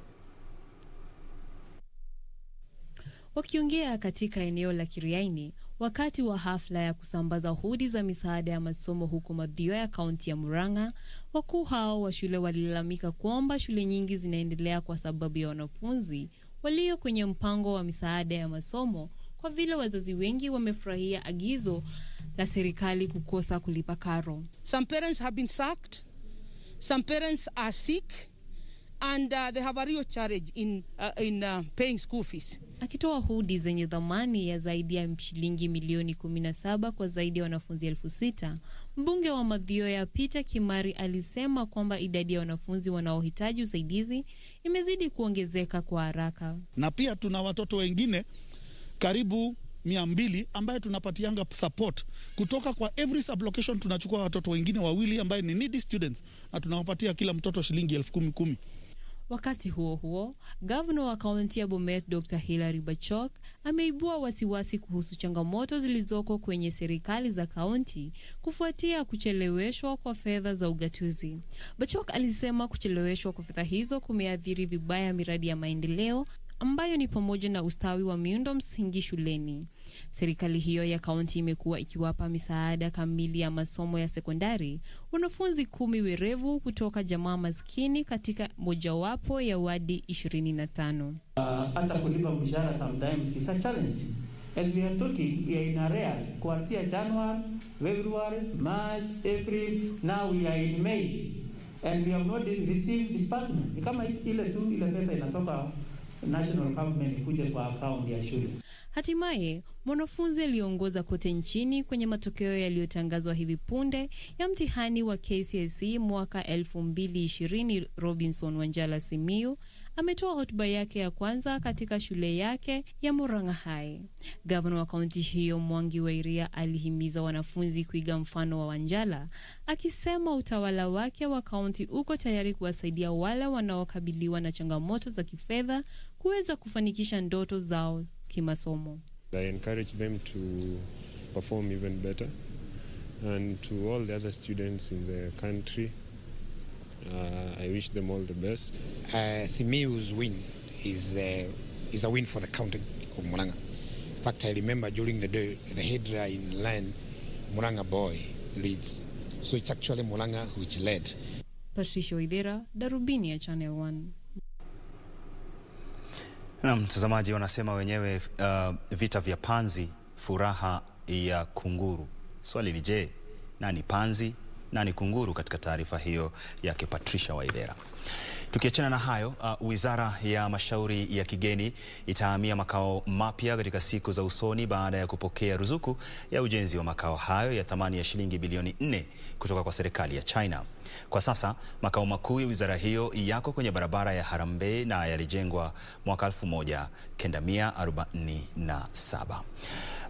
Wakiongea katika eneo la Kiriaini wakati wa hafla ya kusambaza hudi za misaada ya masomo huko Mathioya ya kaunti ya Murang'a, wakuu hao wa shule walilalamika kwamba shule nyingi zinaendelea kwa sababu ya wanafunzi walio kwenye mpango wa misaada ya masomo, kwa vile wazazi wengi wamefurahia agizo la serikali kukosa kulipa karo.
Some parents have been sacked, some parents are sick, and they have a real challenge in paying school fees.
Akitoa hudi zenye dhamani ya zaidi ya shilingi milioni 17 kwa zaidi ya wanafunzi 6,000, mbunge wa Mathioya Peter Kimari alisema kwamba idadi ya wanafunzi wanaohitaji usaidizi imezidi kuongezeka kwa haraka.
Na pia tuna watoto wengine karibu 200 ambaye tunapatianga support kutoka kwa every sublocation. Tunachukua watoto wengine 2 ambaye ni needy students na tunawapatia kila mtoto shilingi 10,000.
Wakati huo huo, Governor wa kaunti ya Bomet Dr. Hilary Bachok ameibua wasiwasi kuhusu changamoto zilizoko kwenye serikali za kaunti kufuatia kucheleweshwa kwa fedha za ugatuzi. Bachok alisema kucheleweshwa kwa fedha hizo kumeathiri vibaya miradi ya maendeleo ambayo ni pamoja na ustawi wa miundo msingi shuleni. Serikali hiyo ya kaunti imekuwa ikiwapa misaada kamili ya masomo ya sekondari wanafunzi 10 werevu kutoka jamaa maskini katika mojawapo ya wadi 25.
Hata kulipa mshahara sometimes is a challenge. As we are talking, we are in arrears. Kuanzia January, February, March, April, now we are in May and we have not received disbursement. Kama ile pesa inatoka national government kuja kwa account ya shule.
Hatimaye, mwanafunzi aliongoza kote nchini kwenye matokeo yaliyotangazwa hivi punde ya mtihani wa KCSE mwaka 2020 Robinson Wanjala Simiyu ametoa hotuba yake ya kwanza katika shule yake ya Murang'a High. Gavana wa kaunti hiyo Mwangi wa Iria alihimiza wanafunzi kuiga mfano wa Wanjala, akisema utawala wake wa kaunti uko tayari kuwasaidia wale wanaokabiliwa na changamoto za kifedha kuweza kufanikisha ndoto zao kimasomo.
I encourage them to perform even better, and to all the other students in the country, I wish them all the best.
Simiyu's win is a win for the county of Murang'a. In fact, I remember during the day, the headline line, Murang'a boy leads. So it's actually Murang'a which led.
Patricia Waithera, Darubini ya Channel 1.
Na mtazamaji, wanasema wenyewe vita vya panzi, furaha ya kunguru. Swali ni je, nani panzi, nani kunguru katika taarifa hiyo yake Patricia Waithera. Tukiachana na hayo, Wizara ya Mashauri ya Kigeni itahamia makao mapya katika siku za usoni baada ya kupokea ruzuku ya ujenzi wa makao hayo ya thamani ya shilingi bilioni 4 kutoka kwa serikali ya China. Kwa sasa, makao makuu ya wizara hiyo yako kwenye barabara ya Harambee na yalijengwa mwaka 1947.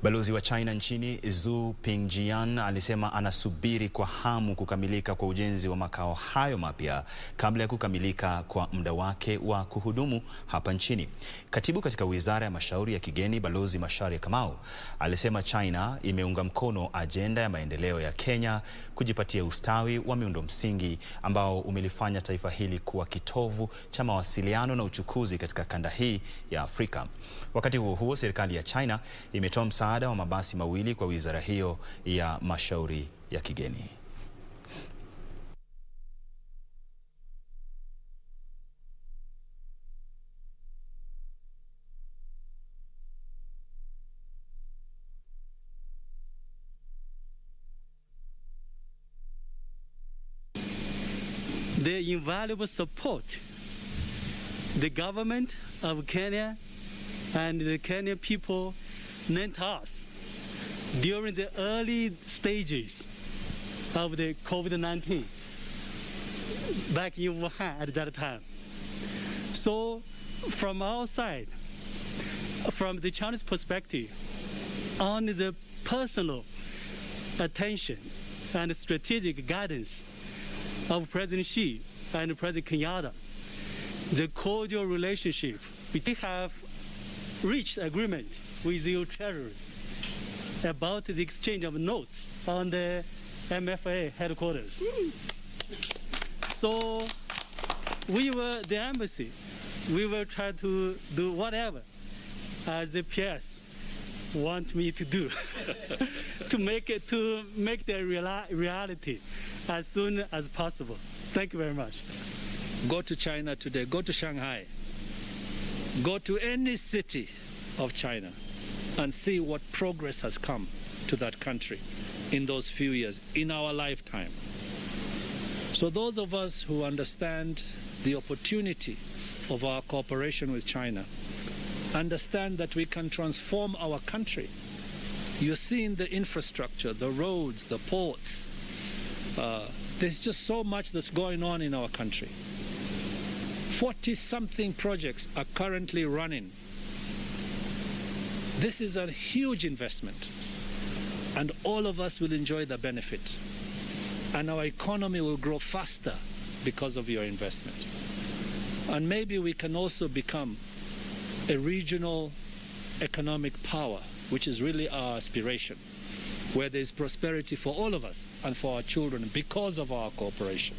Balozi wa China nchini Zhu Pingjian alisema anasubiri kwa hamu kukamilika kwa ujenzi wa makao hayo mapya kabla ya kukamilika kwa muda wake wa kuhudumu hapa nchini. Katibu katika Wizara ya Mashauri ya Kigeni Balozi Macharia Kamau alisema China imeunga mkono ajenda ya maendeleo ya Kenya kujipatia ustawi wa miundo msingi ambao umelifanya taifa hili kuwa kitovu cha mawasiliano na uchukuzi katika kanda hii ya Afrika. Wakati huo huo, serikali ya China imetoa msaada wa mabasi mawili kwa wizara hiyo ya mashauri ya kigeni.
The invaluable support the government of Kenya and the Kenyan people lent us during the early stages of the COVID-19 back in Wuhan at that time. So from our side, from the Chinese perspective, on the personal attention and strategic guidance of President Xi and President Kenyatta, the cordial relationship, we have reached agreement with the Treasury about the exchange of notes on the MFA headquarters. So the embassy, we will try to do whatever as the PS want me to do to make the reality as soon as possible. Thank you very much.
Go to China today, go to Shanghai, go to any city of China and see what progress has come to that country in those few years, in our lifetime. So those of us who understand the opportunity of our cooperation with China understand that we can transform our country. You're seeing the infrastructure, the roads, the ports. There's just so much that's going on in our country. 40-something projects are currently running. This is a huge investment, and all of us will enjoy the benefit. And our economy will grow faster because of your investment. And maybe we can also become a regional economic power, which is really our aspiration, where there is prosperity for all of us and for our children because of our cooperation.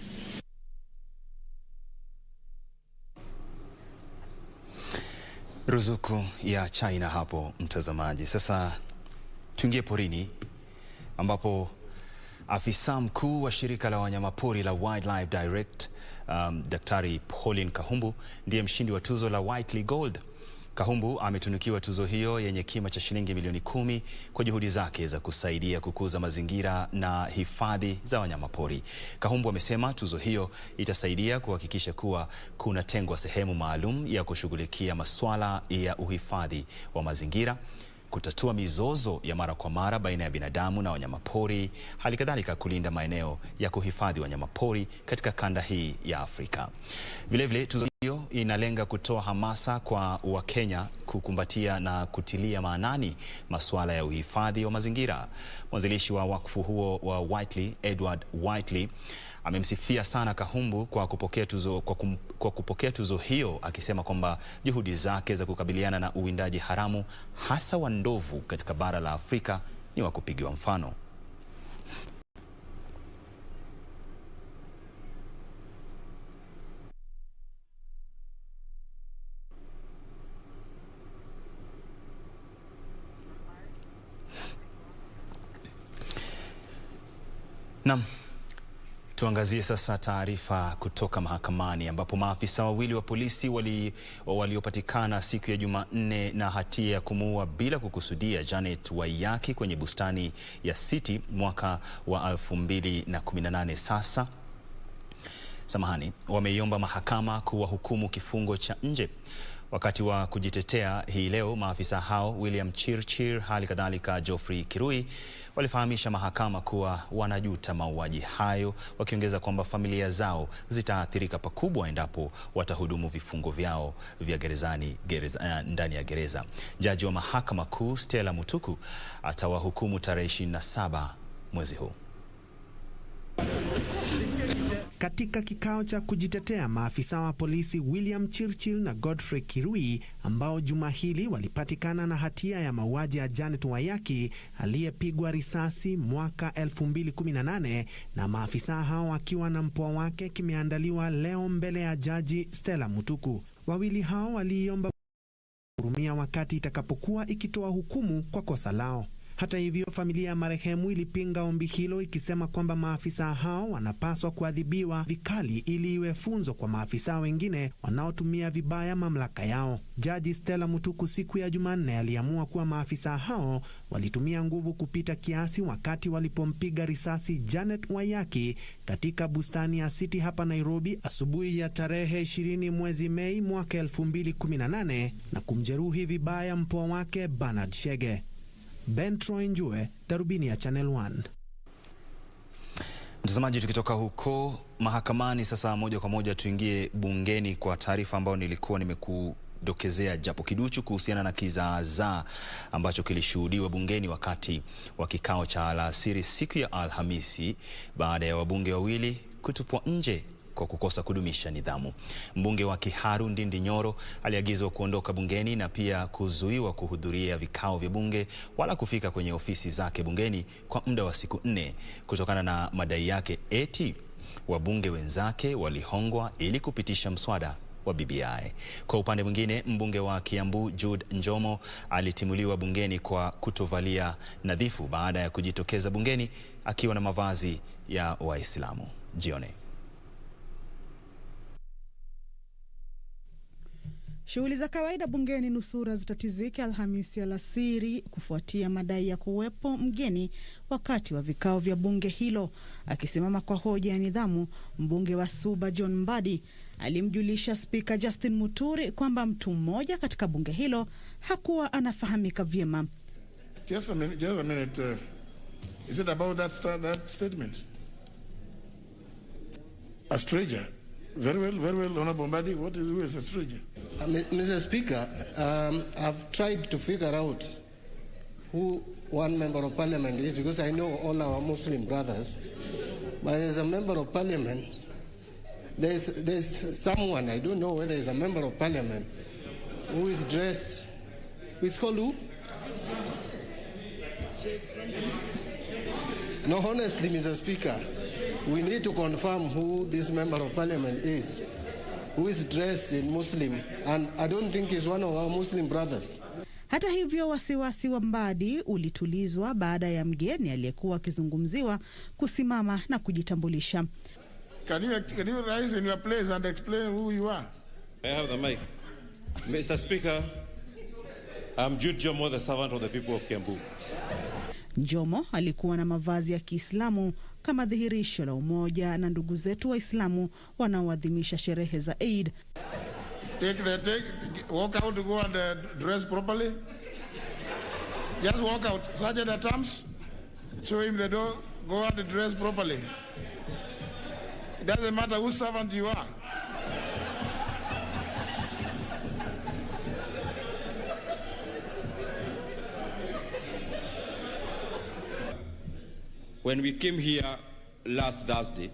Ruzuku ya China hapo, mtazamaji. Sasa tuingie porini ambapo afisa mkuu wa shirika la wanyamapori la Wildlife Direct, Daktari Pauline Kahumbu ndiye mshindi wa tuzo la Whiteley Gold. Kahumbu ametunukiwa tuzo hiyo yenye kima cha shilingi milioni 10 kwa juhudi zake za kusaidia kukuza mazingira na hifadhi za wanyamapori. Kahumbu amesema tuzo hiyo itasaidia kuhakikisha kuwa kunatengwa sehemu maalum ya kushughulikia masuala ya uhifadhi wa mazingira, kutatua mizozo ya mara kwa mara baina ya binadamu na wanyamapori, hali kadhalika kulinda maeneo ya kuhifadhi wanyamapori katika kanda hii ya Afrika. Vilevile tuzo hiyo inalenga kutoa hamasa kwa Wakenya kukumbatia na kutilia maanani masuala ya uhifadhi wa mazingira. Mwanzilishi wa wakfu huo wa Whiteley, Edward Whiteley, amemsifia sana Kahumbu kwa kupokea tuzo hiyo, akisema kwamba juhudi zake za kukabiliana na uwindaji haramu hasa wa ndovu katika bara la Afrika ni wa kupigiwa mfano. Naam. Tuangazie sasa taarifa kutoka mahakamani ambapo maafisa wawili wa polisi waliopatikana siku ya Jumanne na hatia ya kumuua bila kukusudia Janet Waiyaki kwenye bustani ya City mwaka wa 2018 wameiomba mahakama kuwahukumu kifungo cha nje. Wakati wa kujitetea hii leo, maafisa hao William Chirchir hali kadhalika Geoffrey Kirui walifahamisha mahakama kuwa wanajuta mauaji hayo, wakiongeza kwamba familia zao zitaathirika pakubwa endapo watahudumu vifungo vyao vya ndani ya gereza. Jaji wa mahakama kuu Stella Mutuku atawahukumu tarehe 27 mwezi huu.
Katika kikao cha kujitetea, maafisa wa polisi William Chirchir na Godfrey Kirui ambao juma hili walipatikana na hatia ya mauaji ya Janet Waiyaki aliyepigwa risasi mwaka 2018 na maafisa hao wakiwa na mpwa wake, kimeandaliwa leo mbele ya Jaji Stella Mutuku. Wawili hao waliomba hurumia wakati itakapokuwa ikitoa hukumu kwa kosa lao. Hata hivyo, familia ya marehemu ilipinga ombi hilo, ikisema kwamba maafisa hao wanapaswa kuadhibiwa vikali ili iwe funzo kwa maafisa wengine wanaotumia vibaya mamlaka yao. Jaji Stella Mutuku siku ya Jumanne aliamua kuwa maafisa hao walitumia nguvu kupita kiasi wakati walipompiga risasi Janet Waiyaki katika bustani ya City hapa Nairobi asubuhi ya tarehe 20 mwezi Mei mwaka 2018 na kumjeruhi vibaya mpwa wake Bernard Shege. Ben Troy Njue, Darubini ya Channel 1.
Mtazamaji, tukitoka huko mahakamani sasa moja kwa moja tuingie bungeni kwa taarifa ambayo nilikuwa kudokezea japo kiduchu kuhusiana na kizaazaa ambacho kilishuhudiwa bungeni wakati wa kikao cha alasiri siku ya Alhamisi baada ya wabunge wawili kutupwa nje kwa kukosa kudumisha nidhamu. Mbunge wa Kiharu Ndindi Nyoro aliagizwa kuondoka bungeni na pia kuzuiwa kuhudhuria vikao vya bunge wala kufika kwenye ofisi zake bungeni kwa muda wa siku 4 kutokana na madai yake eti wabunge wenzake walihongwa ili kupitisha mswada wa BBI. Kwa upande mwingine, mbunge wa Kiambu Jude Njomo alitimuliwa bungeni kwa kutovalia nadhifu baada ya kujitokeza bungeni akiwa na mavazi ya Waislamu. Jione.
Shughuli za kawaida bungeni nusura zitatizika Alhamisi alasiri kufuatia madai ya kuwepo mgeni wakati wa vikao vya bunge hilo. Akisimama kwa hoja ya nidhamu, mbunge wa Suba John Mbadi alimjulisha Spika Justin Muturi kwamba mtu mmoja katika bunge hilo hakuwa anafahamika vyema.
Just a minute. Is it about that statement? A stranger? Very well, Honorable Mbadi. Who is a stranger?
Mr. Speaker, I've tried to figure out who one member of parliament is because I know all our Muslim brothers. But as a member of parliament, there's someone, I don't know whether it's a member of parliament, who is dressed, it's called who? No, honestly, Mr. Speaker, we need to confirm who this member of parliament is, who is dressed in Muslim, and I don't think he's one of our Muslim brothers.
Hata hivyo, wasiwasi wa Mbadi ulitulizwa baada ya mgeni aliyekuwa akizungumziwa kusimama na kujitambulisha.
Can you rise in your place and explain who you are?
I have the mic. Mr. Speaker, I'm Jude Jomo, the servant of the people of Kiambu.
Jomo alikuwa na mavazi ya Kiislamu kama dhihirisho la umoja na ndugu zetu Waislamu wanaoadhimisha sherehe za Eid.
Walk out to go and dress properly. Just walk out. Sergeant at arms, show him the door, go out and dress properly. It doesn't matter whose servant you are.
When we came here last Thursday,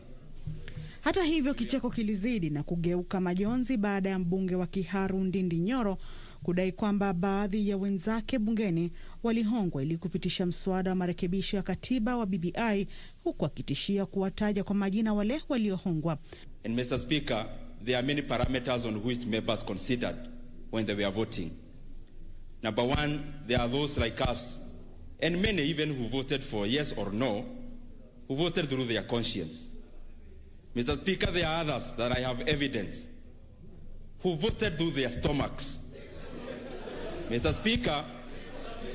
hata hivyo kicheko kilizidi na kugeuka majonzi baada ya mbunge wa Kiharu Ndindi Nyoro kudai kwamba baadhi ya wenzake bungeni walihongwa ili kupitisha mswada wa marekebisho ya katiba wa BBI, huku akitishia kuwataja kwa majina wale waliohongwa.
And Mr. Speaker, there are many parameters on which members considered when they were voting. Number one, there are those like us, and many even who voted for yes or no, who voted through their conscience. Mr. Speaker, there are others that I have evidence who voted through their stomachs. Mr. Speaker,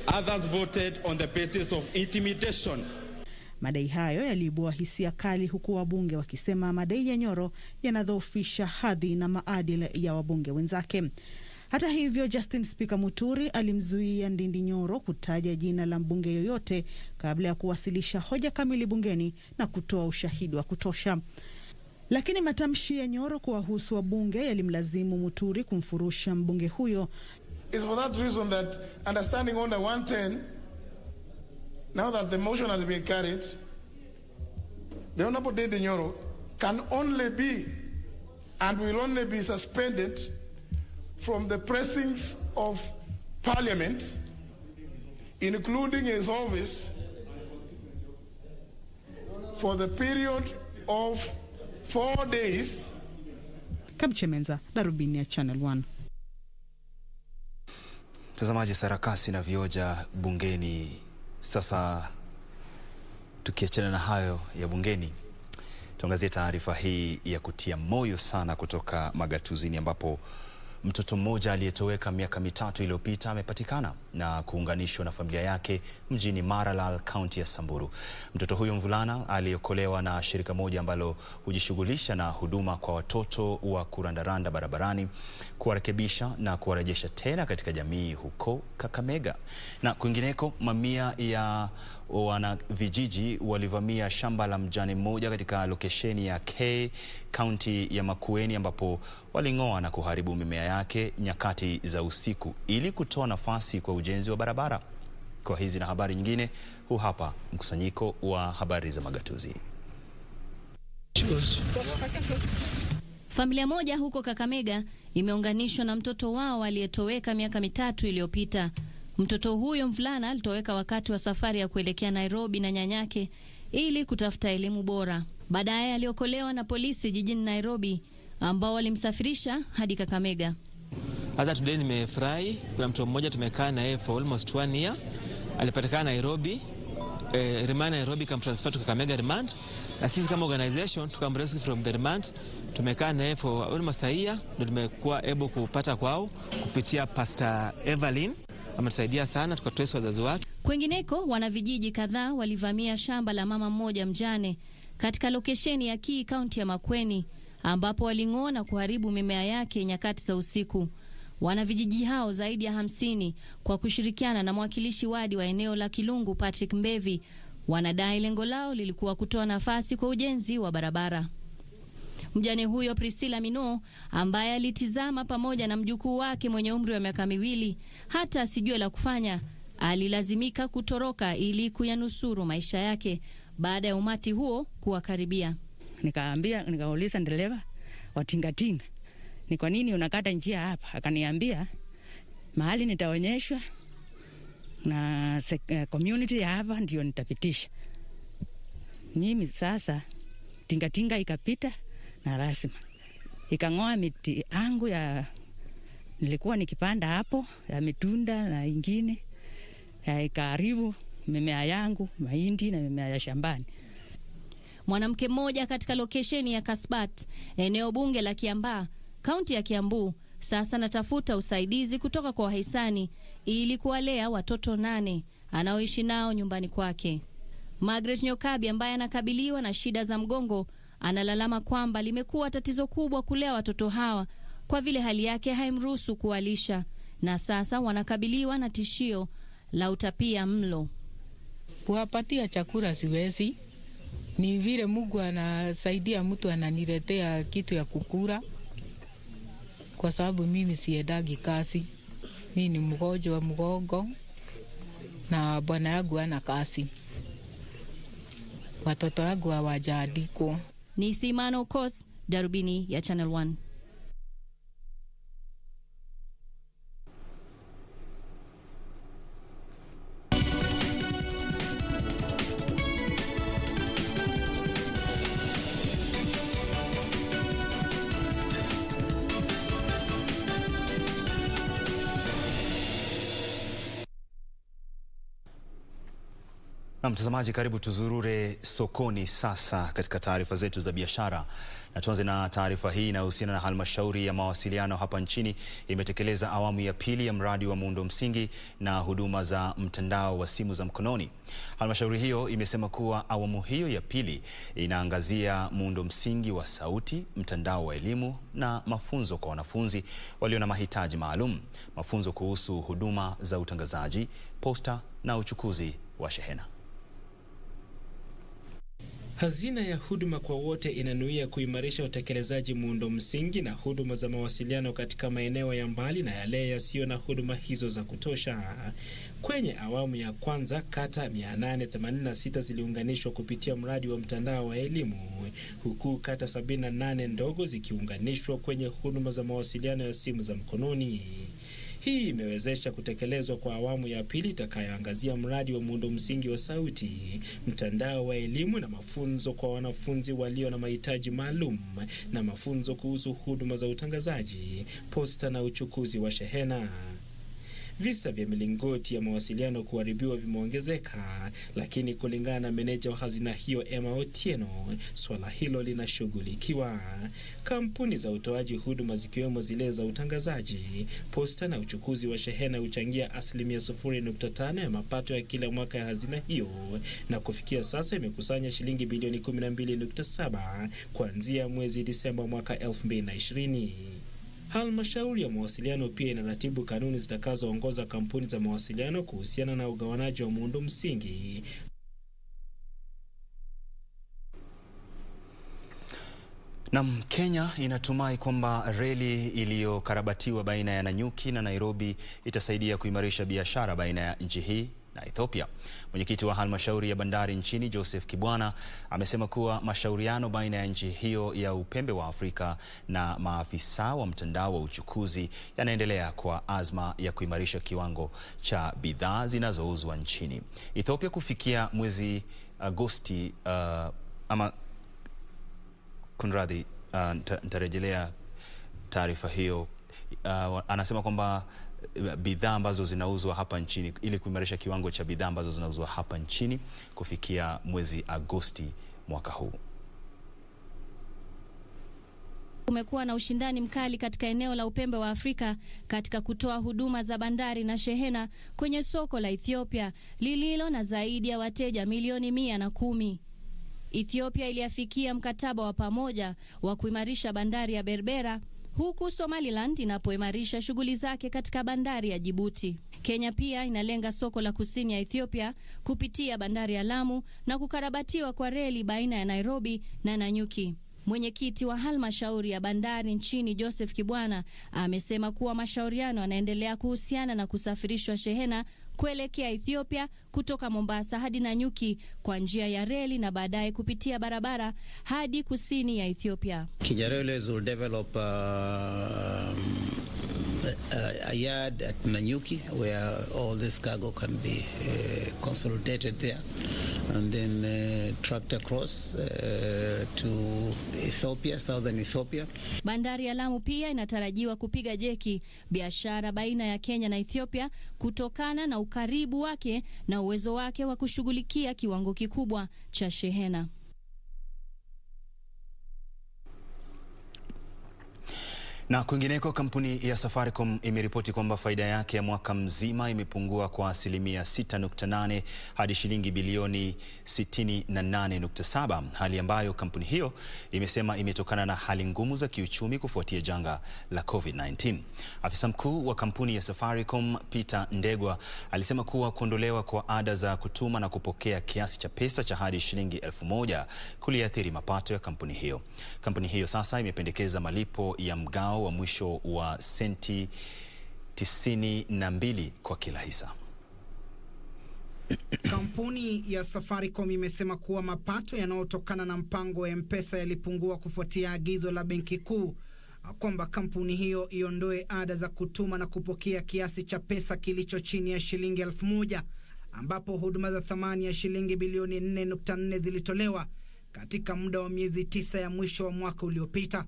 others voted on the basis of intimidation.
Madai hayo yaliibua hisia kali, huku wabunge wakisema madai ya Nyoro yanadhoofisha hadhi na maadili ya wabunge wenzake. Hata hivyo, Justin Speaker Muturi alimzuia Ndindi Nyoro kutaja jina la mbunge yoyote kabla ya kuwasilisha hoja kamili bungeni na kutoa ushahidi wa kutosha. Lakini matamshi ya Nyoro kuwahusu wabunge yalimlazimu Muturi kumfurusha mbunge huyo.
It's for that reason that understanding under 110, now that the motion has been carried, the Honorable Ndindi Nyoro can only be and will only be suspended from the precincts of Parliament, including his office, for the period of 4 days.
Kabchemenza, Darubini ya Channel 1.
Mtazamaji, sarakasi na vioja bungeni. Sasa tukiachana na hayo ya bungeni, tuangazie taarifa hii ya kutia moyo sana kutoka magatuzini, ambapo mtoto mmoja aliyetoweka miaka 3 iliyopita amepatikana na kuunganishwa na familia yake mjini Maralal, kaunti ya Samburu. Mtoto huyo mvulana aliokolewa na shirika moja ambalo hujishughulisha na huduma kwa watoto wa kurandaranda barabarani, kuwarekebisha na kuwarejesha tena katika jamii huko Kakamega. Na kwingineko, mamia ya wana vijiji walivamia shamba la mjane mmoja katika lokesheni ya K, kaunti ya Makueni, ambapo waling'oa na kuharibu mimea yake nyakati za usiku ili kutoa nafasi kwa ujenzi wa barabara. Kwa hizi na habari nyingine, huu hapa mkusanyiko wa habari za magatuzi.
Familia moja huko Kakamega imeunganishwa na mtoto wao aliyetoweka miaka 3 iliyopita. Mtoto huyo mvulana alitoweka wakati wa safari ya kuelekea Nairobi na nyanyake ili kutafuta elimu bora. Baadaye aliokolewa na polisi jijini Nairobi ambao walimsafirisha hadi Kakamega.
Hata today nimefurahi, kuna mtu mmoja tumekaa na yeye for almost 1 year. Alipatikana Nairobi, remand Nairobi kamtransfer to Kakamega remand. Na sisi kama organization tukamrescue from the remand. Tumekaa na yeye for almost a year, ndio tumekuwa able kupata kwao kupitia Pastor Evelyn. Ametusaidia sana tukatrace wazazi wake.
Kwingineko, wanavijiji kadhaa walivamia shamba la mama mmoja mjane katika lokesheni ya Kii, kaunti ya Makueni, ambapo waling'oa na kuharibu mimea yake nyakati za usiku. Wanavijiji hao zaidi ya 50 kwa kushirikiana na mwakilishi wadi wa eneo la Kilungu Patrick Mbevi wanadai lengo lao lilikuwa kutoa nafasi kwa ujenzi wa barabara. Mjane huyo Priscilla Mino, ambaye alitizama pamoja na mjukuu wake mwenye umri wa miaka 2 hata asijue la kufanya, alilazimika kutoroka ili kuyanusuru maisha yake baada ya umati huo kuwakaribia.
Nikauliza dereva wa tingatinga, ni kwa nini unakata njia hapa? Akaniambia mahali nitaonyeshwa na community ya hapa ndio nitapitisha. Mimi sasa tingatinga ikapita na rasmi ikang'oa miti yangu ya nilikuwa nikipanda hapo ya mitunda na ingine, ikaharibu mimea yangu, mahindi na mimea ya shambani.
Mwanamke mmoja katika lokesheni ya Kasbat, eneo bunge la Kiambaa, kaunti ya Kiambu, sasa natafuta usaidizi kutoka kwa wahisani ili kuwalea watoto 8 anaoishi nao nyumbani kwake. Margaret Nyokabi, ambaye anakabiliwa na shida za mgongo, analalama kwamba limekuwa tatizo kubwa kulea watoto hawa kwa vile hali yake haimruhusu kuwalisha, na sasa wanakabiliwa na tishio la utapia mlo.
Kuwapatia chakula siwezi. Ni vile Mungu anasaidia mtu ananiletea kitu ya kukula, kwa sababu mimi siendagi kazi. Mimi ni mgonjwa wa mgongo na bwana yangu ana kazi. Watoto wangu hawajaandikwa.
Ni Simano Koth, Darubini ya Channel 1.
Na mtazamaji, karibu tuzurure sokoni sasa katika taarifa zetu za biashara. Na tuanze na taarifa hii inayohusiana na halmashauri ya mawasiliano hapa nchini imetekeleza awamu ya pili ya mradi wa muundo msingi na huduma za mtandao wa simu za mkononi. Halmashauri hiyo imesema kuwa awamu hiyo ya pili inaangazia muundo msingi wa sauti, mtandao wa elimu na mafunzo kwa wanafunzi walio na mahitaji maalum, mafunzo kuhusu huduma za utangazaji, posta na uchukuzi wa shehena.
Hazina ya huduma kwa wote inanuia kuimarisha utekelezaji muundo msingi na huduma za mawasiliano katika maeneo ya mbali na yale yasiyo na huduma hizo za kutosha. Kwenye awamu ya kwanza, kata 886 ziliunganishwa kupitia mradi wa mtandao wa elimu, huku kata 78 ndogo zikiunganishwa kwenye huduma za mawasiliano ya simu za mkononi. Hii imewezesha kutekelezwa kwa awamu ya pili itakayoangazia mradi wa muundo msingi wa sauti, mtandao wa elimu na mafunzo kwa wanafunzi walio na mahitaji maalum, na mafunzo kuhusu huduma za utangazaji, posta na uchukuzi wa shehena. Visa vya milingoti ya mawasiliano kuharibiwa vimeongezeka, lakini kulingana na meneja wa hazina hiyo Emma Otieno, swala hilo linashughulikiwa. Kampuni za utoaji huduma zikiwemo zile za utangazaji, posta na uchukuzi wa shehena huchangia 0.5% ya mapato ya kila mwaka ya hazina hiyo, na kufikia sasa imekusanya shilingi bilioni 12.7 kuanzia mwezi Disemba mwaka 2020. Halmashauri ya mawasiliano pia inaratibu kanuni zitakazoongoza kampuni za mawasiliano kuhusiana na ugawanaji wa muundo msingi.
Na Kenya inatumai kwamba reli iliyokarabatiwa baina ya Nanyuki na Nairobi itasaidia kuimarisha biashara baina ya nchi hii na Ethiopia. Mwenyekiti wa halmashauri ya bandari nchini Joseph Kibwana amesema kuwa mashauriano baina ya nchi hiyo ya upembe wa Afrika na maafisa wa mtandao wa uchukuzi yanaendelea kwa azma ya kuimarisha kiwango cha bidhaa zinazouzwa nchini. Ethiopia kufikia mwezi Agosti kunradhi, nitarejelea taarifa hiyo. Anasema kwamba bidhaa ambazo zinauzwa hapa nchini, ili kuimarisha kiwango cha bidhaa ambazo zinauzwa hapa nchini kufikia mwezi Agosti mwaka huu.
Kumekuwa na ushindani mkali katika eneo la upembe wa Afrika katika kutoa huduma za bandari na shehena kwenye soko la Ethiopia lililo na zaidi ya wateja milioni 110. Ethiopia iliafikia mkataba wa pamoja wa kuimarisha bandari ya Berbera, huku Somaliland inapoimarisha shughuli zake katika bandari ya Djibouti. Kenya pia inalenga soko la kusini ya Ethiopia kupitia bandari ya Lamu na kukarabatiwa kwa reli baina ya Nairobi na Nanyuki. Mwenyekiti wa halmashauri ya bandari nchini Joseph Kibwana amesema kuwa mashauriano yanaendelea kuhusiana na kusafirishwa shehena kuelekea Ethiopia kutoka Mombasa hadi Nanyuki kwa njia ya reli na baadaye kupitia barabara hadi kusini ya Ethiopia.
Kijareles will develop a yard at Nanyuki where all this cargo can be consolidated there and then trucked across to Ethiopia, southern Ethiopia.
Bandari ya Lamu pia inatarajiwa kupiga jeki biashara baina ya Kenya na Ethiopia kutokana na ukaribu wake na uwezo wake wa kushughulikia kiwango kikubwa cha shehena.
Na kwingineko, kampuni ya Safaricom imeripoti kwamba faida yake ya mwaka mzima imepungua kwa asilimia 6.8 hadi shilingi bilioni 68.7, hali ambayo kampuni hiyo imesema imetokana na hali ngumu za kiuchumi kufuatia janga la COVID-19. Afisa mkuu wa kampuni ya Safaricom Peter Ndegwa alisema kuwa kuondolewa kwa ada za kutuma na kupokea kiasi cha pesa cha hadi shilingi 1,000 kuliathiri mapato ya kampuni hiyo. Kampuni hiyo sasa imependekeza malipo ya mgao wa mwisho wa senti 92 kwa kila hisa.
Kampuni ya Safaricom imesema kuwa mapato yanayotokana na mpango wa M-Pesa yalipungua kufuatia agizo la Benki Kuu kwamba kampuni hiyo iondoe ada za kutuma na kupokea kiasi cha pesa kilicho chini ya shilingi 1,000, ambapo huduma za thamani ya shilingi bilioni 4.4 zilitolewa katika muda wa miezi 9 ya mwisho wa mwaka uliopita.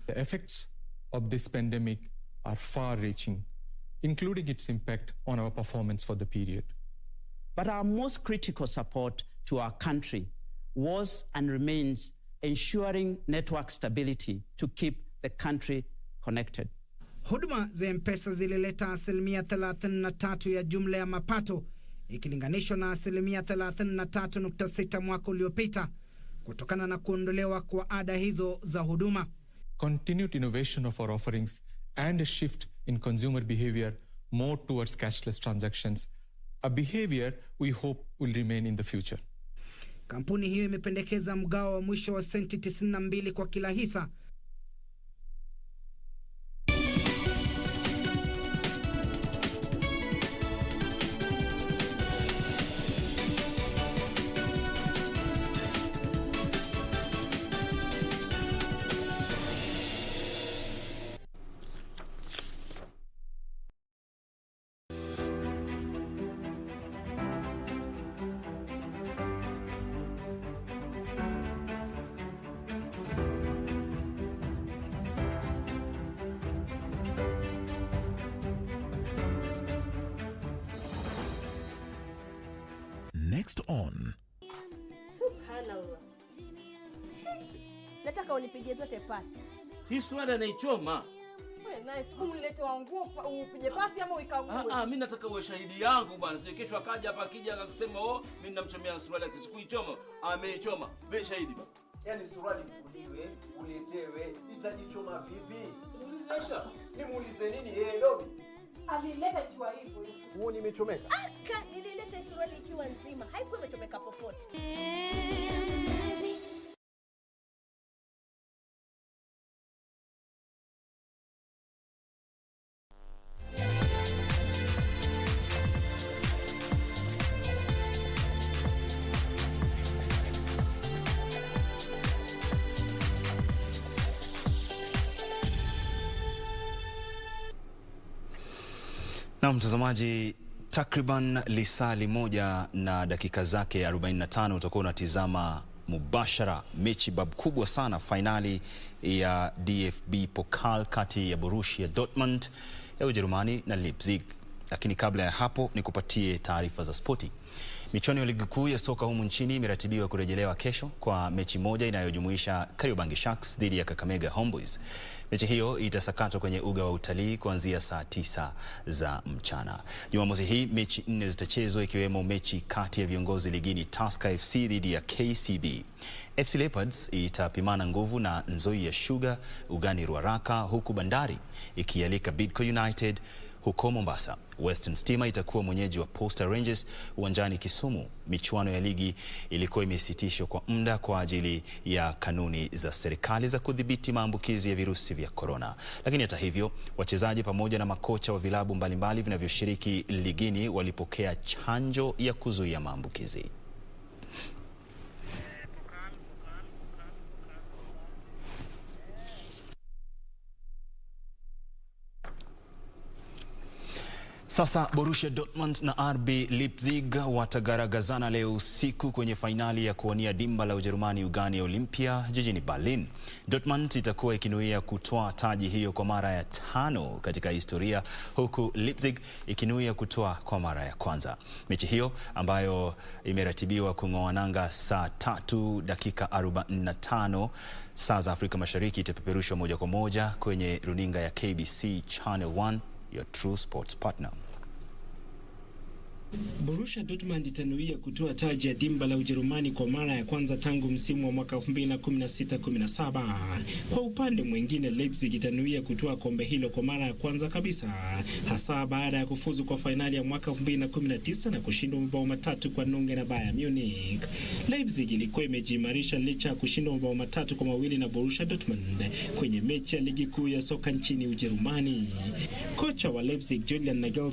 The effects of this pandemic are far-reaching, including its impact on our performance for the period.
But our most critical support to our country was and remains ensuring network stability to keep the country connected.
Huduma za M-Pesa zilileta asilimia 33 ya jumla ya mapato, ikilinganishwa na asilimia 33.6 mwaka uliopita, kutokana na kuondolewa kwa ada hizo za huduma.
Continued innovation of our offerings and a shift in consumer behavior more towards cashless transactions, a behavior we hope will remain in the future.
Kampuni hiyo imependekeza mgao wa mwisho wa senti 92 kwa kila hisa.
Next on.
Subhanallah. Nataka unipigie zote pasi.
Hii swala anaichoma.
Wewe naye siku nilete wangu upige pasi ama uikague.
Mimi nataka uwe shahidi yangu bwana. Sije kesho akaja hapa akija akasema mimi ninamchomea suruali yake sikuichoma. Ameichoma. Wewe shahidi bwana.
Yaani suruali ifuliwe, uletewe, itajichoma vipi? Muulize Aisha. Nimuulize nini yeye Dobi?
Alileta ikiwa hivyo.
Huo nimechomeka.
Nilileta suruali ikiwa nzima. Haikuwa imechomeka popote.
Na mtazamaji, takriban lisali moja na dakika zake 45 utakuwa unatizama mubashara mechi bab kubwa sana, finali ya DFB Pokal kati ya Borussia Dortmund ya Ujerumani na Leipzig. Lakini kabla ya hapo nikupatie taarifa za spoti. Michuano ya ligi kuu ya soka humu nchini imeratibiwa kurejelewa kesho kwa mechi moja inayojumuisha Kariobangi Sharks dhidi ya Kakamega Homeboys. Mechi hiyo itasakatwa kwenye uga wa utalii kuanzia saa 9 za mchana. Jumamosi hii mechi 4 zitachezwa, ikiwemo mechi kati ya viongozi ligini Tusker FC dhidi ya KCB. FC Leopards itapimana nguvu na Nzoia Sugar ugani Ruaraka, huku Bandari ikialika Bidco United huko Mombasa. Western Stima itakuwa mwenyeji wa Posta Rangers uwanjani Kisumu. Michuano ya ligi ilikuwa imesitishwa kwa muda kwa ajili ya kanuni za serikali za kudhibiti maambukizi ya virusi vya corona. Lakini hata hivyo, wachezaji pamoja na makocha wa vilabu mbalimbali vinavyoshiriki ligini walipokea chanjo ya kuzuia maambukizi. Sasa Borussia Dortmund na RB Leipzig watagaragazana leo usiku kwenye fainali ya kuwania dimba la Ujerumani ugani Olympia jijini Berlin. Dortmund itakuwa ikinuia kutoa taji hiyo kwa mara ya 5 katika historia, huku Leipzig ikinuia kutoa kwa mara ya kwanza. Mechi hiyo ambayo imeratibiwa kung'oa nanga saa 3 dakika 45 saa za Afrika Mashariki itapeperushwa moja kwa moja kwenye runinga ya KBC Channel 1, your true sports partner.
Borussia Dortmund itanuia kutoa taji ya dimba la Ujerumani kwa mara ya kwanza tangu msimu wa mwaka 2016-17. Kwa upande mwingine, Leipzig itanuia kutoa kombe hilo kwa mara ya kwanza kabisa, hasa baada ya kufuzu kwa fainali ya mwaka 2019 na kushindwa mabao 3-0 na Bayern Munich. Leipzig ilikuwa imejiimarisha licha ya kushindwa mabao 3-2 na Borussia Dortmund kwenye mechi ya ligi kuu ya soka nchini Ujerumani. Kocha wa Leipzig Julian Nagelsmann